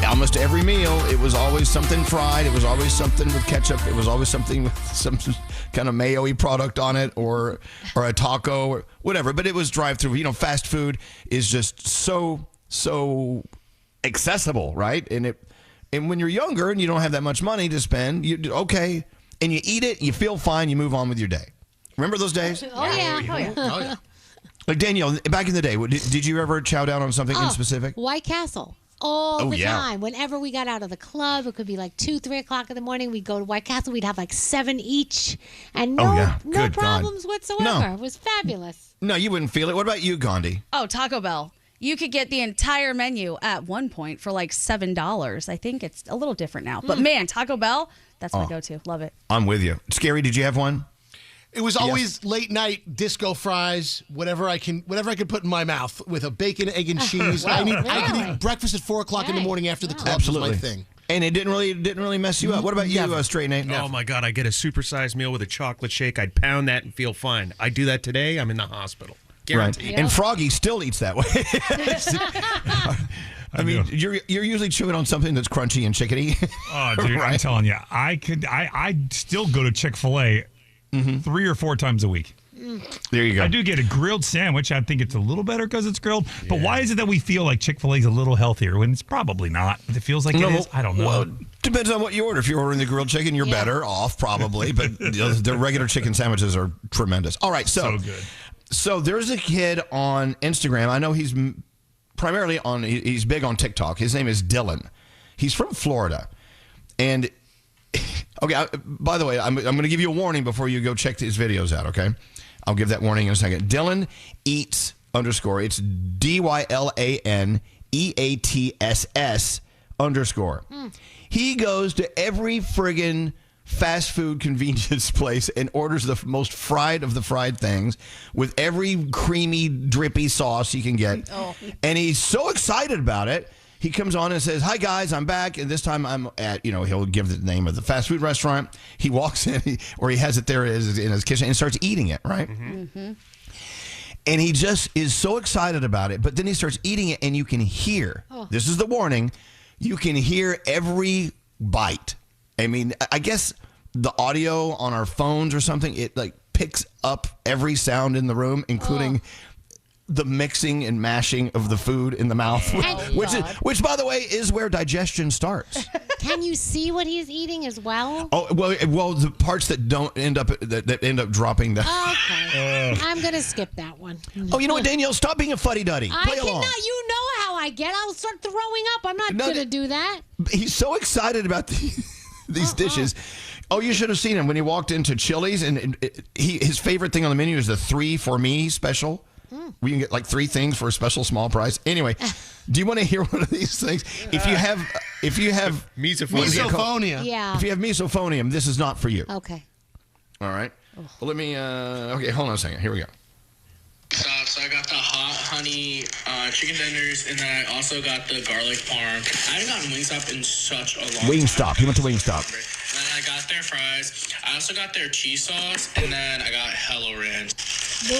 almost every meal, it was always something fried. It was always something with ketchup. It was always something with some kind of mayo-y product on it, or a taco or whatever. But it was drive-through. You know, fast food is just so accessible, right? And when you're younger and you don't have that much money to spend, and you eat it, you feel fine, you move on with your day. Remember those days? Oh yeah. Like Danielle, back in the day, did you ever chow down on something in specific? White Castle. All the time. Whenever we got out of the club, it could be like 2, 3 o'clock in the morning. We'd go to White Castle. We'd have like 7 each, and no problems whatsoever. No. It was fabulous. No, you wouldn't feel it. What about you, Gandhi? Oh, Taco Bell. You could get the entire menu at one point for like $7. I think it's a little different now. But man, Taco Bell, that's my go-to. Love it. I'm with you. Scary, did you have one? It was always late night disco fries, whatever I could put in my mouth with a bacon, egg, and cheese. Wow. I could eat breakfast at 4 o'clock in the morning after the club. Absolutely. Was my thing. And it didn't really mess you up. What about you, Straight Nate? Oh my God, I get a supersized meal with a chocolate shake. I'd pound that and feel fine. I do that today, I'm in the hospital. Guaranteed. Right. And Froggy still eats that way. I mean, you're usually chewing on something that's crunchy and chickeny. Oh, dude, I'm telling you, I'd still go to Chick-fil-A 3 or 4 times a week. There you go. I do get a grilled sandwich. I think it's a little better because it's grilled. But why is it that we feel like Chick-fil-A is a little healthier when it's probably not? It feels like it is. I don't know. Well, depends on what you order. If you're ordering the grilled chicken, you're better off probably. But the regular chicken sandwiches are tremendous. All right, so good. So there's a kid on Instagram. I know he's primarily he's big on TikTok. His name is Dylan. He's from Florida. And, okay, by the way, I'm going to give you a warning before you go check his videos out, okay? I'll give that warning in a second. Dylan Eats _ it's DYLANEATSS_. He goes to every friggin' fast food convenience place and orders the most fried of the fried things with every creamy, drippy sauce he can get. And he's so excited about it. He comes on and says, "Hi, guys, I'm back." And this time I'm at, he'll give the name of the fast food restaurant. He walks in, or he has it there in his kitchen and starts eating it, right? And he just is so excited about it. But then he starts eating it, and you can hear, this is the warning, you can hear every bite. I mean, I guess the audio on our phones or something, it like picks up every sound in the room, including the mixing and mashing of the food in the mouth, which by the way is where digestion starts. Can you see what he's eating as well? Oh well, the parts that don't end up dropping the. Okay, I'm gonna skip that one. Oh, you know what, Danielle? Stop being a fuddy-duddy. Play along. Cannot. You know how I get. I'll start throwing up. I'm not gonna do that. He's so excited about these dishes. Oh, you should have seen him when he walked into Chili's, and his favorite thing on the menu is the 3 for Me special. We can get like 3 things for a special small price. Anyway, do you want to hear one of these things? If you have misophonia, yeah. If you have misophonia, this is not for you. Okay. All right. Well, let me. Okay, hold on a second. Here we go. So I got the hot honey chicken tenders, and then I also got the garlic parm. I haven't gotten Wingstop in such a long time. Wingstop. He went to Wingstop. And then I got their fries. I also got their cheese sauce, and then I got Hello Ranch.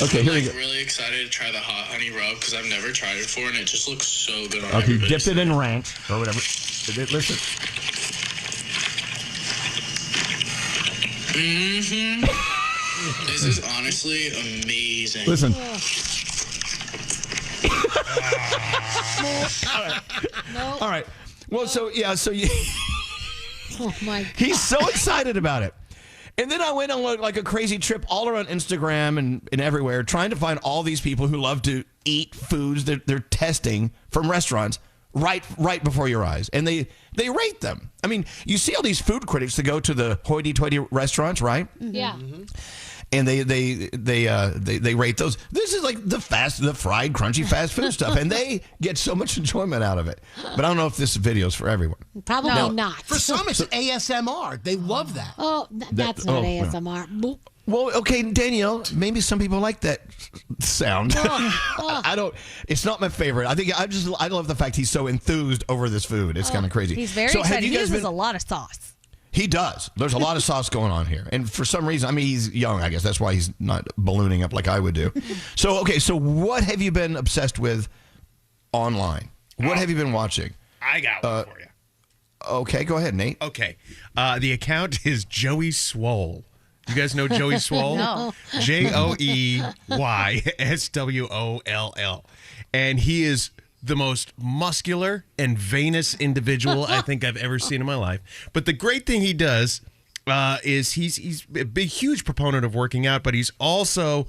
Okay, here we I'm go. really excited to try the hot honey rub because I've never tried it before, and it just looks so good on Okay, everybody. dipped it in ranch or whatever. Listen. This is honestly amazing. Listen. All right. Well, so you. Oh my God. He's so excited about it. And then I went on like a crazy trip all around Instagram and everywhere trying to find all these people who love to eat foods that they're testing from restaurants right before your eyes. And they rate them. I mean, you see all these food critics that go to the hoity-toity restaurants, right? Yeah. And they rate those. This is like the fried, crunchy fast food stuff, and they get so much enjoyment out of it. But I don't know if this video is for everyone. Probably not. For some, it's ASMR. They love that. Oh, that's not ASMR. Boop. Well, okay, Danielle, maybe some people like that sound. I don't. It's not my favorite. I love the fact he's so enthused over this food. It's kind of crazy. He's very excited. He uses a lot of sauce. He does. There's a lot of sauce going on here. And for some reason, I mean, he's young, I guess. That's why he's not ballooning up like I would do. So what have you been obsessed with online? What have you been watching? I got one for you. Okay, go ahead, Nate. Okay. The account is Joey Swole. You guys know Joey Swole? No. JoeySwoll. And he is the most muscular and veinous individual I think I've ever seen in my life. But the great thing he does is he's a big, huge proponent of working out, but he's also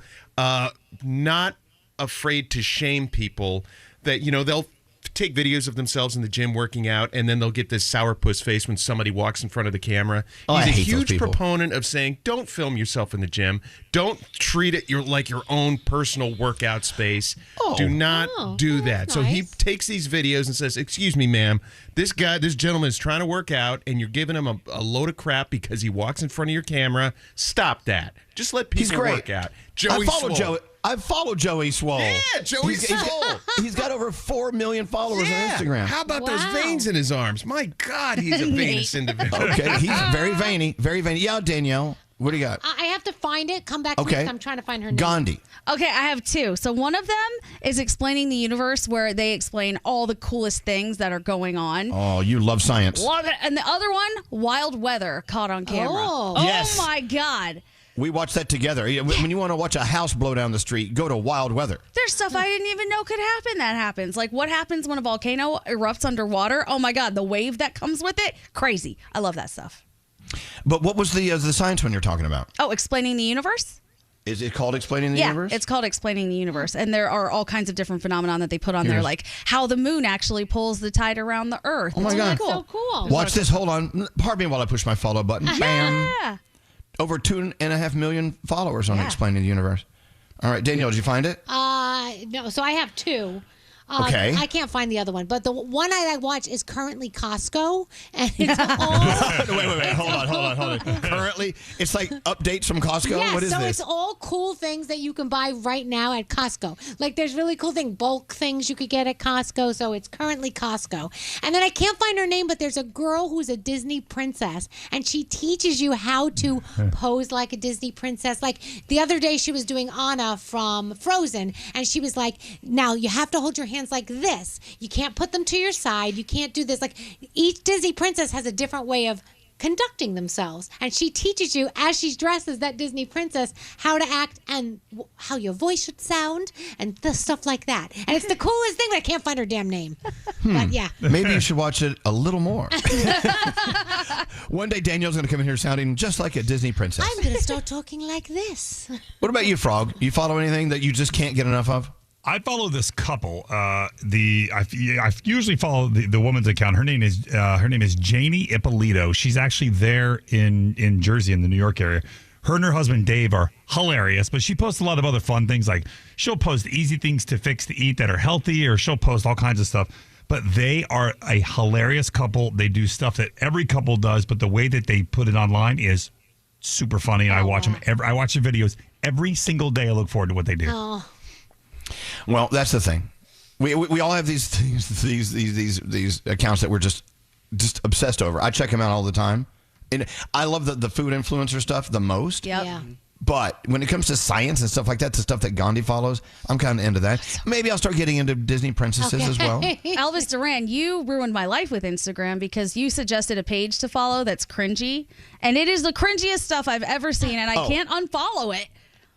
not afraid to shame people that, they'll take videos of themselves in the gym working out, and then they'll get this sourpuss face when somebody walks in front of the camera. Oh, I He's a hate those huge people. proponent of saying, don't film yourself in the gym. Don't treat it like your own personal workout space. Do not do that. So he takes these videos and says, excuse me, ma'am, this gentleman is trying to work out, and you're giving him a load of crap because he walks in front of your camera. Stop that. Just let people work out. Joey Swole. I've followed Joey Swole. Yeah, Joey Swole. He's got over 4 million followers on Instagram. How about those veins in his arms? My God, he's a veinous individual. Okay, he's very veiny. Very veiny. Yeah, Danielle, what do you got? I have to find it. Come back to me 'cause I'm trying to find her name. Gandhi. Okay, I have two. So one of them is Explaining the Universe, where they explain all the coolest things that are going on. Oh, you love science. Love it. And the other one, Wild Weather, caught on camera. Oh. Yes. My God. We watched that together. When you want to watch a house blow down the street, go to Wild Weather. There's stuff I didn't even know could happen that happens. Like what happens when a volcano erupts underwater? Oh my God, the wave that comes with it? Crazy. I love that stuff. But what was the science one you're talking about? Oh, Explaining the Universe? Is it called Explaining the Universe? Yeah, it's called Explaining the Universe. And there are all kinds of different phenomena that they put on there, like how the moon actually pulls the tide around the Earth. Oh, my It's God. really cool. So cool. Watch this. Hold on. Pardon me while I push my follow button. Bam. Yeah. Over 2.5 million followers on Explaining the Universe. All right, Danielle, did you find it? No. So I have two. Okay. I can't find the other one, but the one I watch is currently Costco, and it's all. Wait. Hold on. Currently, it's like updates from Costco? Yeah, What is so this? it's all cool things that you can buy right now at Costco. Like there's really cool bulk things you could get at Costco. So it's currently Costco. And then I can't find her name, but there's a girl who's a Disney princess, and she teaches you how to pose like a Disney princess. Like the other day, she was doing Anna from Frozen, and she was like, "Now you have to hold your hands like this. You can't put them to your side. You can't do this." Like each Disney princess has a different way of conducting themselves, and she teaches you as she's dressed as that Disney princess how to act and how your voice should sound and the stuff like that. And it's the coolest thing, but I can't find her damn name. But yeah, Maybe you should watch it a little more. One day, Danielle's going to come in here sounding just like a Disney princess. I'm gonna start talking like this. What about you, Frog? You follow anything that you just can't get enough of? I follow this couple. I usually follow the woman's account. Her name is Janie Ippolito. She's actually there in Jersey, in the New York area. Her and her husband Dave are hilarious, but she posts a lot of other fun things. Like she'll post easy things to fix to eat that are healthy, or she'll post all kinds of stuff. But they are a hilarious couple. They do stuff that every couple does, but the way that they put it online is super funny. And I watch them. I watch the videos every single day. I look forward to what they do. Oh. Well, that's the thing. We all have these things, these accounts that we're just obsessed over. I check them out all the time, and I love the food influencer stuff the most. Yep. Yeah. But when it comes to science and stuff like that, the stuff that Gandhi follows, I'm kind of into that. Maybe I'll start getting into Disney princesses as well. Elvis Duran, you ruined my life with Instagram because you suggested a page to follow that's cringy, and it is the cringiest stuff I've ever seen, and I can't unfollow it.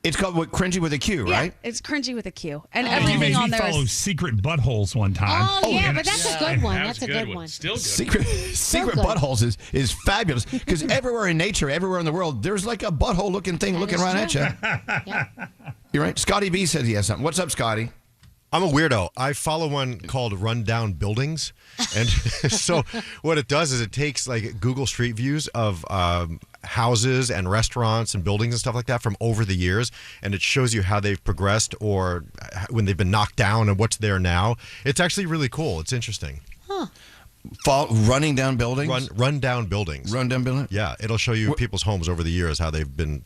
It's called Cringy with a Q, right? Yeah, it's Cringy with a Q, and You everything made on me there follow is. Secret Buttholes one time. Oh, yeah, but that's a good one. That's a good one. Still good. Secret good. buttholes is fabulous because everywhere in nature, everywhere in the world, there's like a butthole looking thing looking right at you. Yeah. You're right. Scotty B said he has something. What's up, Scotty? I'm a weirdo. I follow one called Rundown Buildings. And so what it does is it takes like Google Street Views of houses and restaurants and buildings and stuff like that from over the years. And it shows you how they've progressed or when they've been knocked down and what's there now. It's actually really cool. It's interesting. Huh. Running down buildings? Run down buildings. Run down buildings? Yeah. It'll show you people's homes over the years, how they've been,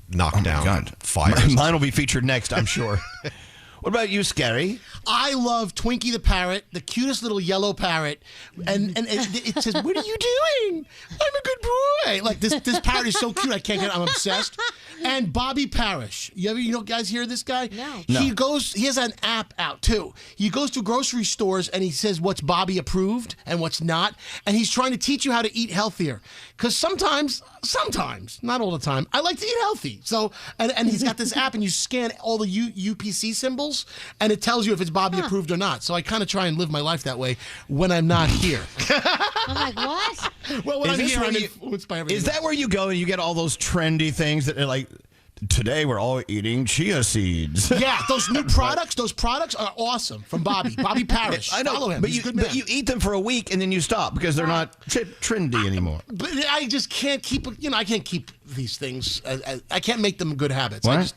knocked down. God. Fires. Mine will be featured next, I'm sure. What about you, Scary? I love Twinkie the parrot, the cutest little yellow parrot, and it says, "What are you doing? I'm a good boy." Like this parrot is so cute. I can't get it. I'm obsessed. And Bobby Parrish. You guys hear this guy? No. He has an app out too. He goes to grocery stores and he says what's Bobby approved and what's not, and he's trying to teach you how to eat healthier. Because sometimes, not all the time, I like to eat healthy. So, and he's got this app, and you scan all the UPC symbols, and it tells you if it's Bobby approved or not. So I kind of try and live my life that way when I'm not here. I'm like, what? Well, when I'm here, I'm influenced by everything. Is that where you go and you get all those trendy things that are like, today we're all eating chia seeds? Yeah, those new products. Those products are awesome from Bobby Parrish. I know, Follow him. but He's a good man. you eat them for a week and then you stop because they're not trendy anymore. But I just can't keep. I can't keep these things. I can't make them good habits. What?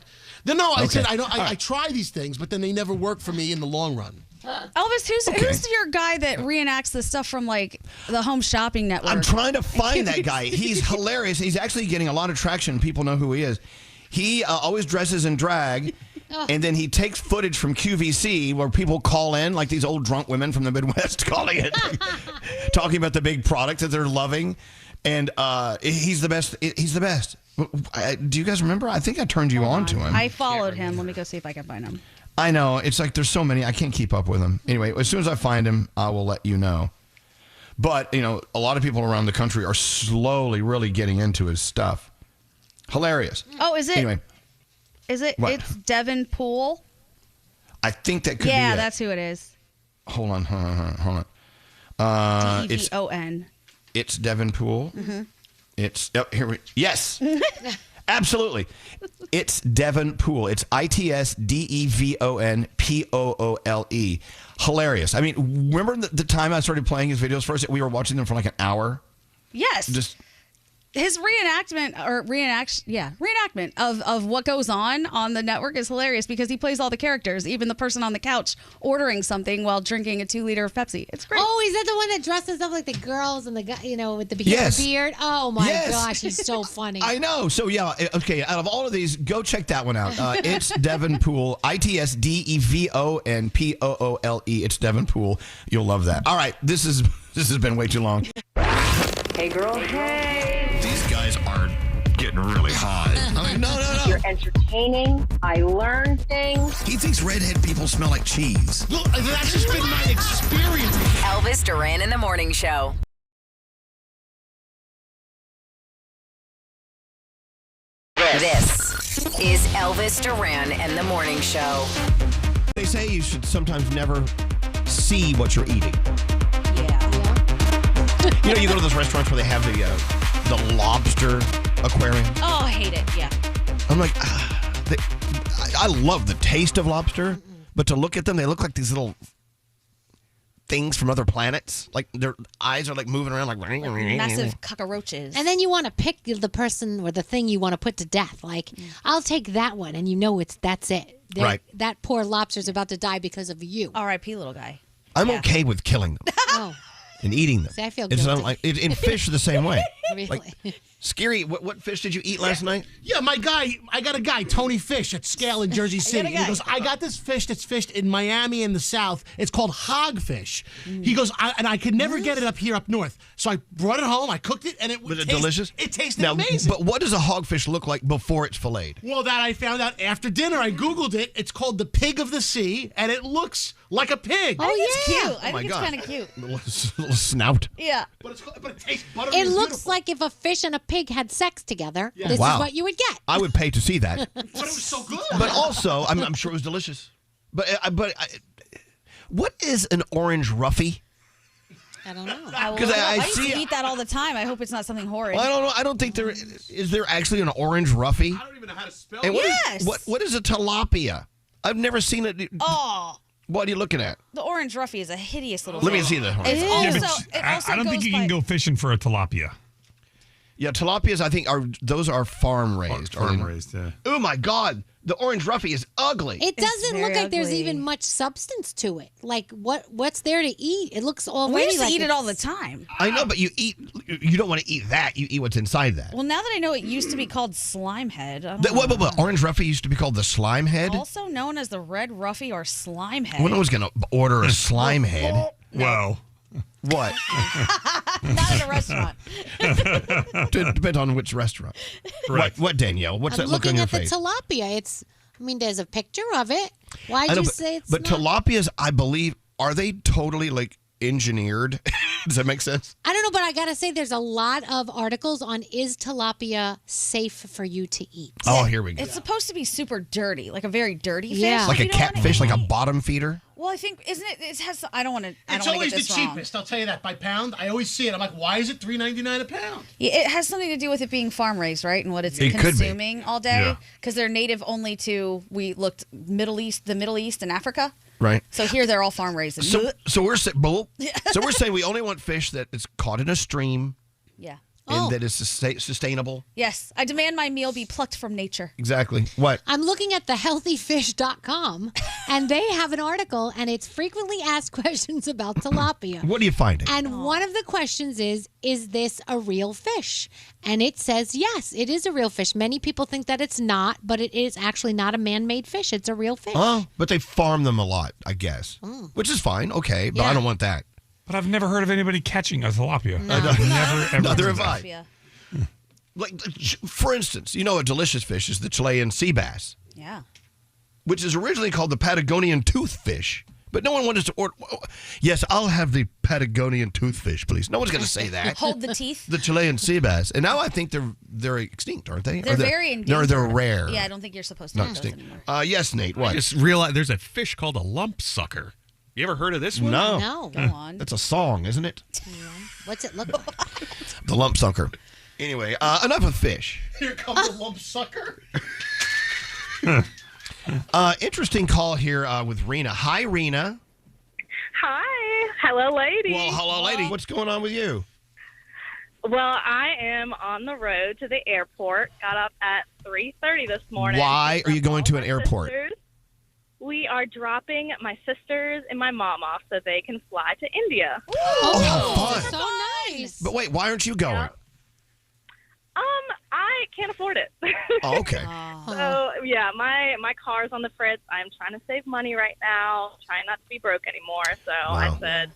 I said I don't. I try these things, but then they never work for me in the long run. Elvis, who's your guy that reenacts the stuff from like the Home Shopping Network? I'm trying to find that guy. He's hilarious. He's actually getting a lot of traction. People know who he is. He always dresses in drag, and then he takes footage from QVC where people call in, like these old drunk women from the Midwest calling it, talking about the big product that they're loving. And he's the best. He's the best. Do you guys remember? I think I turned you on to him. I followed him. Let me go see if I can find him. I know. It's like there's so many. I can't keep up with them. Anyway, as soon as I find him, I will let you know. But, a lot of people around the country are slowly really getting into his stuff. Hilarious. Oh, is it? Anyway. Is it? What? It's Devin Poole. I think that could be Yeah, it. that's who it is. Hold on. Devon. It's Devin Poole. Mm-hmm. Yes. Absolutely. It's Devin Poole. It's ITSDEVONPOOLE. Hilarious. I mean, remember the time I started playing his videos first? We were watching them for like an hour. Yes. Just his reenactment of what goes on the network is hilarious because he plays all the characters, even the person on the couch ordering something while drinking a 2-liter of Pepsi. It's great. Oh, is that the one that dresses up like the girls and the guy, with the Yes. beard? Oh my Yes. gosh, he's so funny. I know. So yeah, okay. Out of all of these, go check that one out. It's Devin Poole. ITSDEVONPOOLE. It's Devin Poole. You'll love that. All right. This has been way too long. Hey, girl. Hey. These guys are getting really hot. I mean, no. You're entertaining. I learn things. He thinks redhead people smell like cheese. Look, that's just been my experience. Elvis Duran in the Morning Show. This is Elvis Duran and the Morning Show. They say you should sometimes never see what you're eating. You go to those restaurants where they have the lobster aquarium. Oh, I hate it. Yeah. I'm like, I love the taste of lobster, but to look at them, they look like these little things from other planets. Like their eyes are like moving around like massive cockroaches. And then you want to pick the person or the thing you want to put to death. Like, I'll take that one, and that's it. Right. That poor lobster's about to die because of you. R.I.P. little guy. I'm okay with killing them. Oh. And eating them. See, I feel it's guilty. not like in fish the same way. Really? Like, Scary, what fish did you eat last night? Yeah, I got a guy, Tony Fish at Scale in Jersey City. He goes, I got this fish that's fished in Miami in the South. It's called hogfish. He goes, I could never get it up north. So I brought it home, I cooked it, and Was it delicious? It tasted amazing. But what does a hogfish look like before it's filleted? Well, that I found out after dinner. I Googled it. It's called the pig of the sea, and it looks like a pig. I think it's cute. I my think it's God. kind of cute. Little snout. Yeah. But it tastes buttery. It and looks beautiful. like if a fish and a pig had sex together, this Wow. is what you would get. I would pay to see that. But it was so good. But also, I'm sure it was delicious. But what is an orange roughy? I don't know. I used to eat that all the time. I hope it's not something horrid. Well, I don't know. I don't think is there actually an orange roughy? I don't even know how to spell And it. what is a tilapia? I've never seen it. Oh. What are you looking at? The orange roughy is a hideous little Let me fish. see that. It's I don't think you can go fishing for a tilapia. Yeah, tilapias, I think, are farm raised. Farm raised, yeah. Oh, my God. The orange roughy is ugly. It doesn't look very like there's ugly. even much substance to it. Like what's there to eat? It looks already We used to like eat it all the it's- time. I know, but you don't want to eat that. You eat what's inside that. Well, now that I know it used to be called slime head, I don't know. What? Orange roughy used to be called the slime head? Also known as the red ruffy or slime head. When I was going to order a slime head. Whoa. What? Not at a restaurant. Depends on which restaurant. What, Danielle? What's I'm that look on looking your at the face? tilapia. There's a picture of it. Why'd I know, you say it's but not? tilapias, I believe, are they totally like engineered? Does that make sense? I don't know, but I gotta say, there's a lot of articles on is tilapia safe for you to eat. Oh, here we go. It's supposed to be super dirty, like a very dirty fish. Yeah. Like a You don't wanna catfish, eat. like a bottom feeder? Well, I think isn't it? It has. I don't want to. It's always the cheapest. I'll tell you that by pound. I always see it. I'm like, why is it $3.99 a pound? Yeah, it has something to do with it being farm raised, right? And what it's It could be. consuming all day. Yeah. Because they're native only to, we looked the Middle East and Africa. Right. So here they're all farm raised. So we're saying we only want fish that is caught in a stream Yeah. and that is sustainable. Yes. I demand my meal be plucked from nature. Exactly. What? I'm looking at thehealthyfish.com, and they have an article, and it's frequently asked questions about tilapia. What are you finding? And one of the questions is this a real fish? And it says, yes, it is a real fish. Many people think that it's not, but it is actually not a man-made fish. It's a real fish. Oh, but they farm them a lot, I guess. Which is fine. Okay, but I don't want that. But I've never heard of anybody catching a tilapia. No. I've never, ever Neither heard have that. I. Like, for instance, you know a delicious fish is the Chilean sea bass, Yeah. which is originally called the Patagonian toothfish. But no one wanted to order. Yes, I'll have the Patagonian toothfish, please. No one's going to say that. Hold the teeth. The Chilean sea bass, and now I think they're extinct, aren't they? They're very endangered. They're rare. Yeah, I don't think you're supposed to Not eat those extinct. anymore. Yes, Nate. What? I just realized there's a fish called a lump sucker. You ever heard of this one? No. No. Go on. That's a song, isn't it? What's it look like? The lump sucker. Anyway, enough of fish. Here comes the lump sucker. Interesting call here with Rena. Hi, Rena. Hi. Hello, ladies. Well, hello, lady. What's going on with you? Well, I am on the road to the airport. Got up at 3:30 this morning. Why are you going to an airport? Sisters. We are dropping my sisters and my mom off so they can fly to India. Oh, how fun. So nice. But wait, why aren't you going? I can't afford it. Oh, okay. So, yeah, my car's on the fritz. I'm trying to save money right now, trying not to be broke anymore. So I said,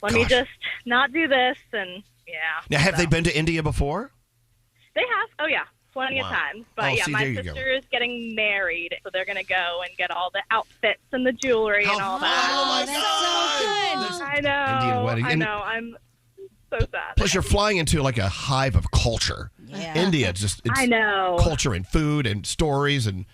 let me just not do this. And, yeah. Now, have they been to India before? They have. Oh, yeah. Plenty Wow. of times. But, Oh, yeah, see, my there you go. sister is getting married. So they're going to go and get all the outfits and the jewelry and all that. Oh, my God. I know. Indian wedding. I And- know. I'm so sad. Plus, you're flying into like a hive of culture. Yeah. India, it's I know. culture and food and stories and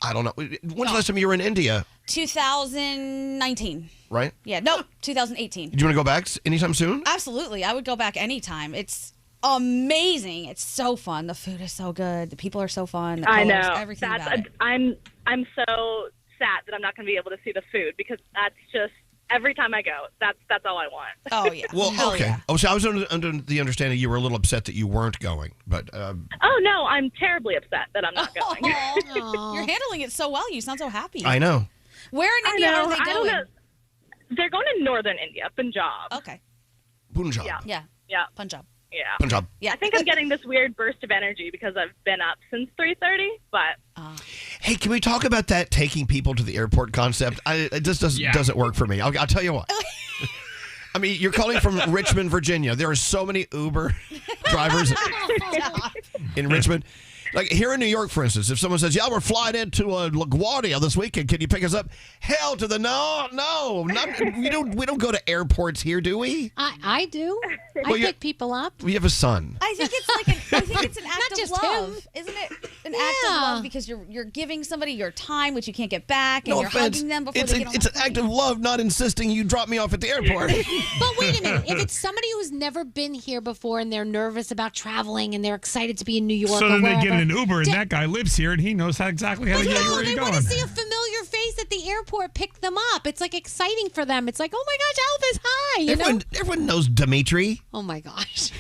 I don't know. When's the last time you were in India? 2019. Right? Yeah. No, 2018. Do you want to go back anytime soon? Absolutely. I would go back anytime. It's amazing. It's so fun. The food is so good. The people are so fun. The I colors, know. everything about it. I'm so sad that I'm not going to be able to see the food because that's just every time I go. That's all I want. Oh yeah. Well, okay. Oh, so I was under the understanding you were a little upset that you weren't going, but Oh no, I'm terribly upset that I'm not going. You're handling it so well. You sound so happy. I know. Where in I India know. are they I don't going? know. They're going to northern India, Punjab. Okay. Punjab. Yeah. Punjab. Yeah. Punjab. Yeah. I think I'm getting this weird burst of energy because I've been up since 3:30, but Hey, can we talk about that taking people to the airport concept? It just doesn't work for me. I'll tell you what. I mean, you're calling from Richmond, Virginia. There are so many Uber drivers in Richmond. Like here in New York, for instance, if someone says, "Yeah, we're flying into LaGuardia this weekend. Can you pick us up?" Hell to the no. We don't go to airports here, do we? I do. Well, I pick people up. We have a son. I think it's like an act Not of just love, him. isn't it? An act of love because you're giving somebody your time, which you can't get back, and No you're offense. hugging them before It's they get on it's an act of love, not insisting you drop me off at the airport. But wait a minute. If it's somebody who's never been here before and they're nervous about traveling and they're excited to be in New York So or then they wherever, get in an Uber and that guy lives here and he knows exactly how to get you where they you're want going. to see a familiar face at the airport pick them up. It's like exciting for them. It's like, oh my gosh, Elvis, hi. You know? Everyone knows Dimitri. Oh my gosh.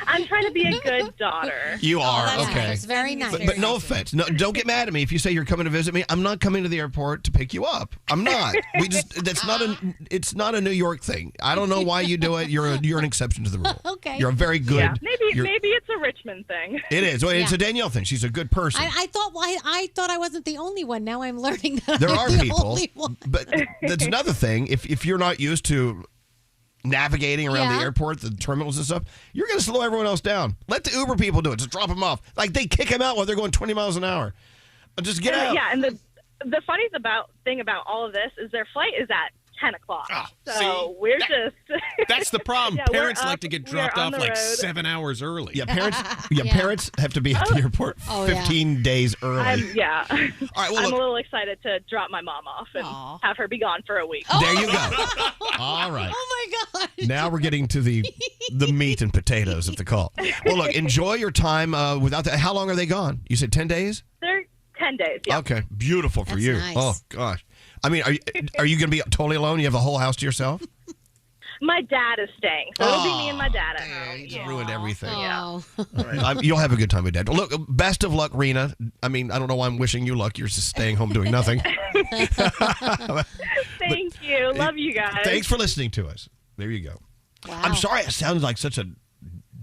I'm trying to be a good daughter. You are, okay. It's very nice. But no offense. No, don't get mad at me if you say you're coming to visit me. I'm not coming to the airport to pick you up. I'm not. It's not a New York thing. I don't know why you do it. You're an exception to the rule. Okay. You're a very good. Yeah, maybe it's a Richmond thing. It is. Well, it's a Danielle thing. She's a good person. I thought I wasn't the only one. Now I'm learning that There I'm are the people, only one. but that's another thing. If you're not used to navigating around the airport, the terminals and stuff, you're going to slow everyone else down. Let the Uber people do it. Just drop them off. Like they kick them out while they're going 20 miles an hour. Just get out. Yeah, and the funny thing about all of this is their flight is at 10 o'clock. So we're just... That's the problem. Yeah, Parents we're like up, to get we're dropped on off the like road. 7 hours early. Yeah, parents have to be at the airport 15 days early. I'm well, a look- little excited to drop my mom off and have her be gone for a week. There you go. All right. Oh my gosh. Now we're getting to the meat and potatoes of the call. Well, look, enjoy your time without that. How long are they gone? You said 10 days? They're 10 days, yeah. Okay, beautiful for That's you. nice. Oh, gosh. I mean, are you going to be totally alone? You have the whole house to yourself? My dad is staying, so it'll be me and my dad at home. He's ruined everything. Yeah. All right. You'll have a good time with Dad. Look, best of luck, Rena. I mean, I don't know why I'm wishing you luck. You're just staying home doing nothing. Thank you. Love you guys. Thanks for listening to us. There you go. Wow. I'm sorry I sounded like such a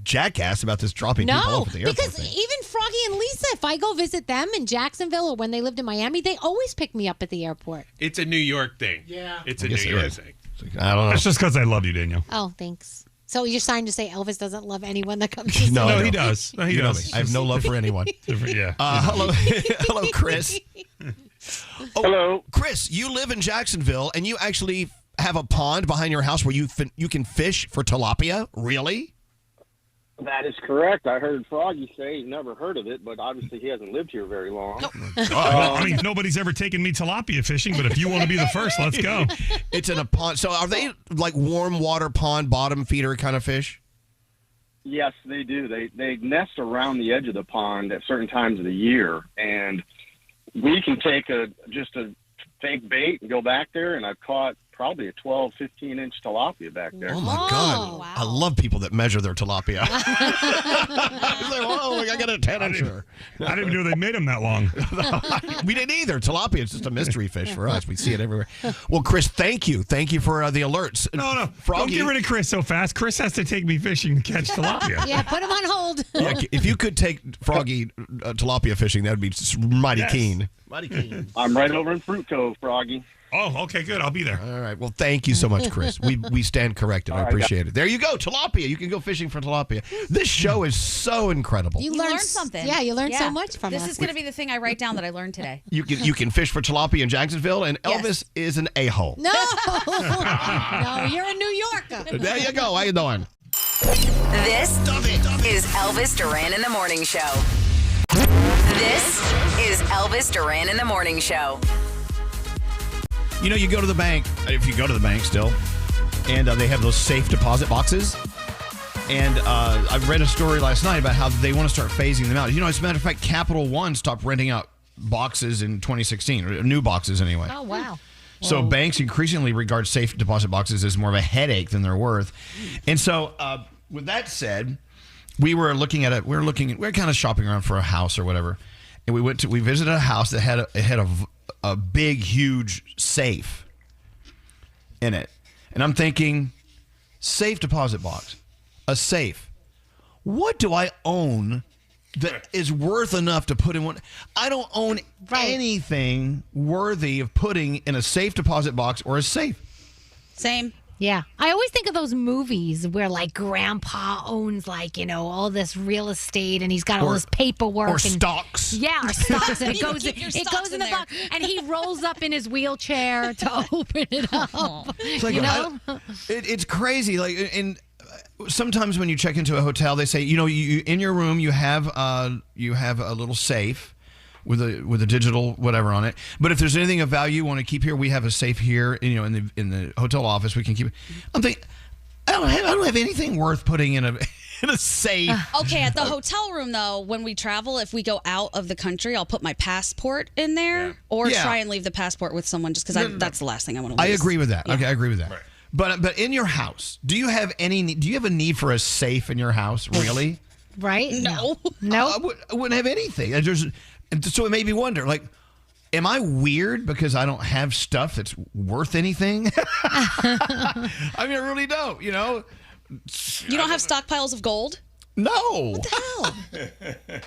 jackass about this dropping people No, off at the airport because thing. even Froggy and Lisa, if I go visit them in Jacksonville or when they lived in Miami, they always pick me up at the airport. It's a New York thing. Yeah. It's I a New guess it York is. thing. I don't know. It's just because I love you, Danielle. Oh, thanks. So you're trying to say Elvis doesn't love anyone that comes to No, No, I he don't. does. No, he You know does. me. I have no love for anyone. Yeah. Hello, hello, Chris. Hello, Chris. You live in Jacksonville, and you actually have a pond behind your house where you can fish for tilapia. Really? that is correct. I heard Froggy say he's never heard of it, but obviously he hasn't lived here very long. I mean, nobody's ever taken me tilapia fishing, but if you want to be the first, let's go. It's in a pond. So are they like warm water pond bottom feeder kind of fish? Yes, they do. They nest around the edge of the pond at certain times of the year, and we can take just a fake bait and go back there, and I've caught probably a 12, 15-inch tilapia back there. Oh, my God. I love people that measure their tilapia. I was like, whoa, I got a 10-incher. I didn't know they made them that long. We didn't either. Tilapia is just a mystery fish for us. We see it everywhere. Well, Chris, thank you. Thank you for the alerts. No. Froggy. Don't get rid of Chris so fast. Chris has to take me fishing to catch tilapia. Yeah, put him on hold. Yeah, if you could take Froggy tilapia fishing, that would be mighty keen. Mighty keen. I'm right over in Fruit Cove, Froggy. Oh, okay, good. I'll be there. All right. Well, thank you so much, Chris. We stand corrected. I appreciate it. There you go. Tilapia. You can go fishing for tilapia. This show is so incredible. You learned something. Yeah, you learned so much from this. us. This is going to be the thing I write down that I learned today. You can fish for tilapia in Jacksonville, and Elvis is an a-hole. No, no, you're a New Yorker. There you go. How you doing? This is Elvis Duran in the Morning Show. This is Elvis Duran in the Morning Show. You know, you go to the bank, if you go to the bank still, and they have those safe deposit boxes. And I read a story last night about how they want to start phasing them out. You know, as a matter of fact, Capital One stopped renting out boxes in 2016, or new boxes anyway. Oh, wow. So banks increasingly regard safe deposit boxes as more of a headache than they're worth. And so, with that said, we were looking at it. We were kind of shopping around for a house or whatever, and we visited a house that had a big, huge safe in it. And I'm thinking, safe deposit box, a safe. What do I own that is worth enough to put in one? I don't own anything worthy of putting in a safe deposit box or a safe. Same. Yeah. I always think of those movies where like grandpa owns like, all this real estate and he's got all this paperwork. Or and stocks. Yeah, or stocks. And it goes Keep your in stocks the in there. box. And he rolls up in his wheelchair to open it up. It's like, it's crazy. Like, and sometimes when you check into a hotel, they say, you in your room you have a little safe with a digital whatever on it. But if there's anything of value you want to keep here, we have a safe here. In the hotel office, we can keep it. I'm thinking, I don't have anything worth putting in in a safe. Okay, at the hotel room, though, when we travel, if we go out of the country, I'll put my passport in there or Yeah. try and leave the passport with someone just because that's the last thing I want to I lose. agree with that. Yeah. Okay, I agree with that. But in your house, do you have a need for a safe in your house? Really? Right? No. I wouldn't have anything. So it made me wonder, like, am I weird because I don't have stuff that's worth anything? I mean, I really don't, You don't have stockpiles of gold? No. What the hell?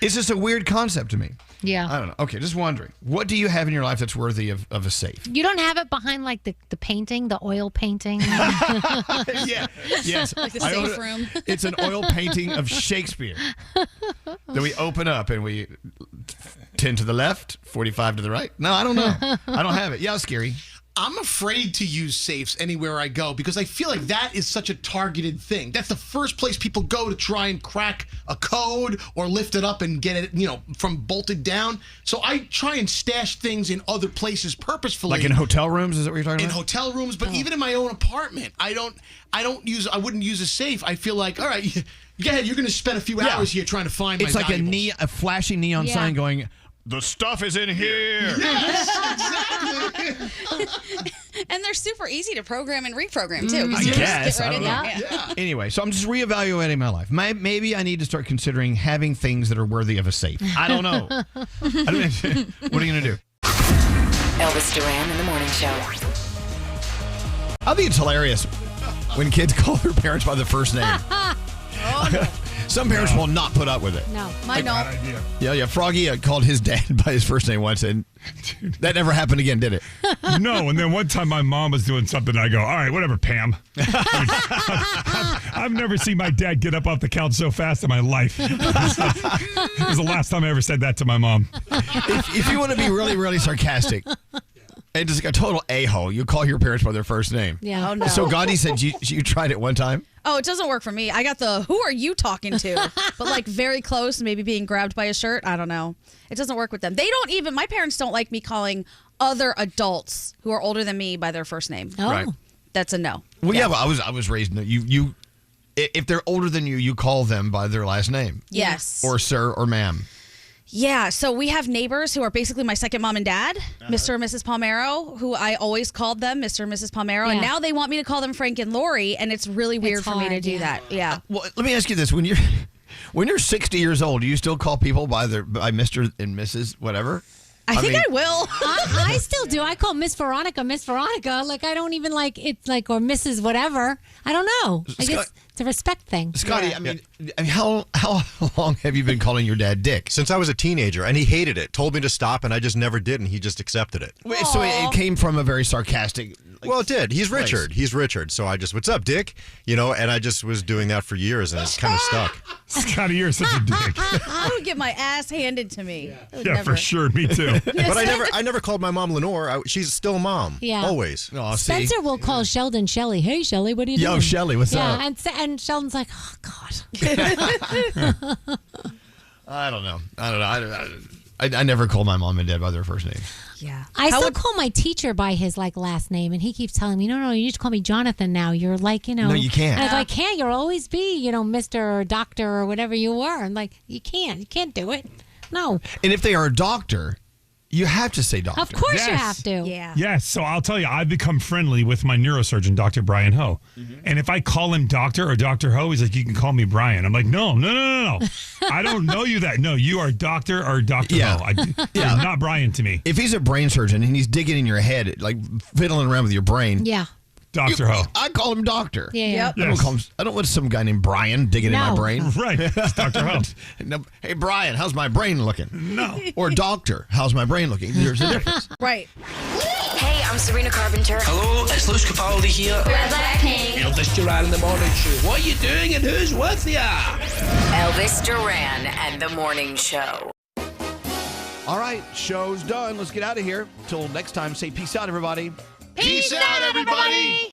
It's just a weird concept to me. Yeah. I don't know. Okay, just wondering. What do you have in your life that's worthy of a safe? You don't have it behind like the painting, the oil painting. Yeah. Yes. Like the I safe own- room. It's an oil painting of Shakespeare that we open up and we 10 to the left, 45 to the right. No, I don't know. I don't have it. Yeah, scary. I'm afraid to use safes anywhere I go because I feel like that is such a targeted thing. That's the first place people go to try and crack a code or lift it up and get it, from bolted down. So I try and stash things in other places purposefully. Like in hotel rooms, is that what you're talking In about? hotel rooms, but even in my own apartment, I wouldn't use a safe. I feel like, all right, go ahead, you're going to spend a few hours here trying to find It's my like valuables. a flashing neon Yeah. sign going, the stuff is in here. Yes, exactly. And they're super easy to program and reprogram, too. 'cause I you just guess. get right I in don't there. know. Yeah. Anyway, so I'm just reevaluating my life. Maybe I need to start considering having things that are worthy of a safe. I don't know. What are you going to do? Elvis Duran in the morning show. I think it's hilarious when kids call their parents by their first name. Some parents will not put up with it. No, mine don't. Yeah. Froggy called his dad by his first name once, and that never happened again, did it? No, and then one time my mom was doing something, I go, all right, whatever, Pam. I've never seen my dad get up off the couch so fast in my life. It was the last time I ever said that to my mom. If you want to be really, really sarcastic and just a total a-hole, you call your parents by their first name. Yeah. Oh, no. So Gandhi said you tried it one time? Oh, it doesn't work for me. I got the who are you talking to? But like very close, maybe being grabbed by a shirt. I don't know. It doesn't work with them. They don't even, my parents don't like me calling other adults who are older than me by their first name. Oh. Right. That's a no. Well, yeah, well, I was raised, you if they're older than you call them by their last name. Yes. Or sir or ma'am. Yeah, so we have neighbors who are basically my second mom and dad, Mr. and Mrs. Palmero, who I always called them Mr. and Mrs. Palmero, and Yeah. now they want me to call them Frank and Lori, and it's really weird for me to hard, do yeah. that. Yeah. Well, let me ask you this: when you're 60 years old, do you still call people by Mr. and Mrs. whatever? I think mean, I will. I still do. I call Miss Veronica. Like, I don't even like it's like, or Mrs. whatever. I don't know. I guess it's a respect thing. Scotty, Yeah. I mean, how long have you been calling your dad Dick? Since I was a teenager, and he hated it. Told me to stop, and I just never did, and he just accepted it. Wait, so it came from a very sarcastic. Well, it did. He's place. Richard. He's Richard. So I just, what's up, Dick? And I just was doing that for years, and it's kind of stuck. Scotty, you're such a dick. I would get my ass handed to me. I would Yeah, never. for sure. Me too. But I never called my mom Lenore. She's still mom. Yeah. Always. Oh, Spencer will call Sheldon Shelly. Hey, Shelly, what are you doing? Yo, Shelly, what's up? Yeah, and Sheldon's like, oh, God. I don't know. I never call my mom and dad by their first name. Yeah. I still call my teacher by his last name, and he keeps telling me, no, you need to call me Jonathan now. You're like, No, you can't. And I can't. You'll always be, Mr. or Doctor or whatever you were. And like, you can't do it. No. And if they are a doctor, you have to say doctor. Of course you Yes. have to. Yeah. Yes, so I'll tell you, I've become friendly with my neurosurgeon, Dr. Brian Ho. And if I call him Doctor or Dr. Ho, he's like, you can call me Brian. I'm like, no. I don't know you that. No, you are Doctor or Dr. Yeah. Ho. You're not Brian to me. If he's a brain surgeon and he's digging in your head, like fiddling around with your brain, Yeah. Dr. Ho. I call him doctor. Yeah. Yep. I don't want some guy named Brian digging in my No. brain. Right, it's Dr. Ho. No, hey, Brian, how's my brain looking? No. Or doctor, how's my brain looking? There's a difference. Right. Hey, I'm Sabrina Carpenter. Hello, it's Luis Capaldi here. We're Blackpink. Elvis Duran in the morning show. What are you doing and who's with ya? Elvis Duran and the morning show. All right, show's done. Let's get out of here. Till next time, say peace out, everybody. Peace out, everybody.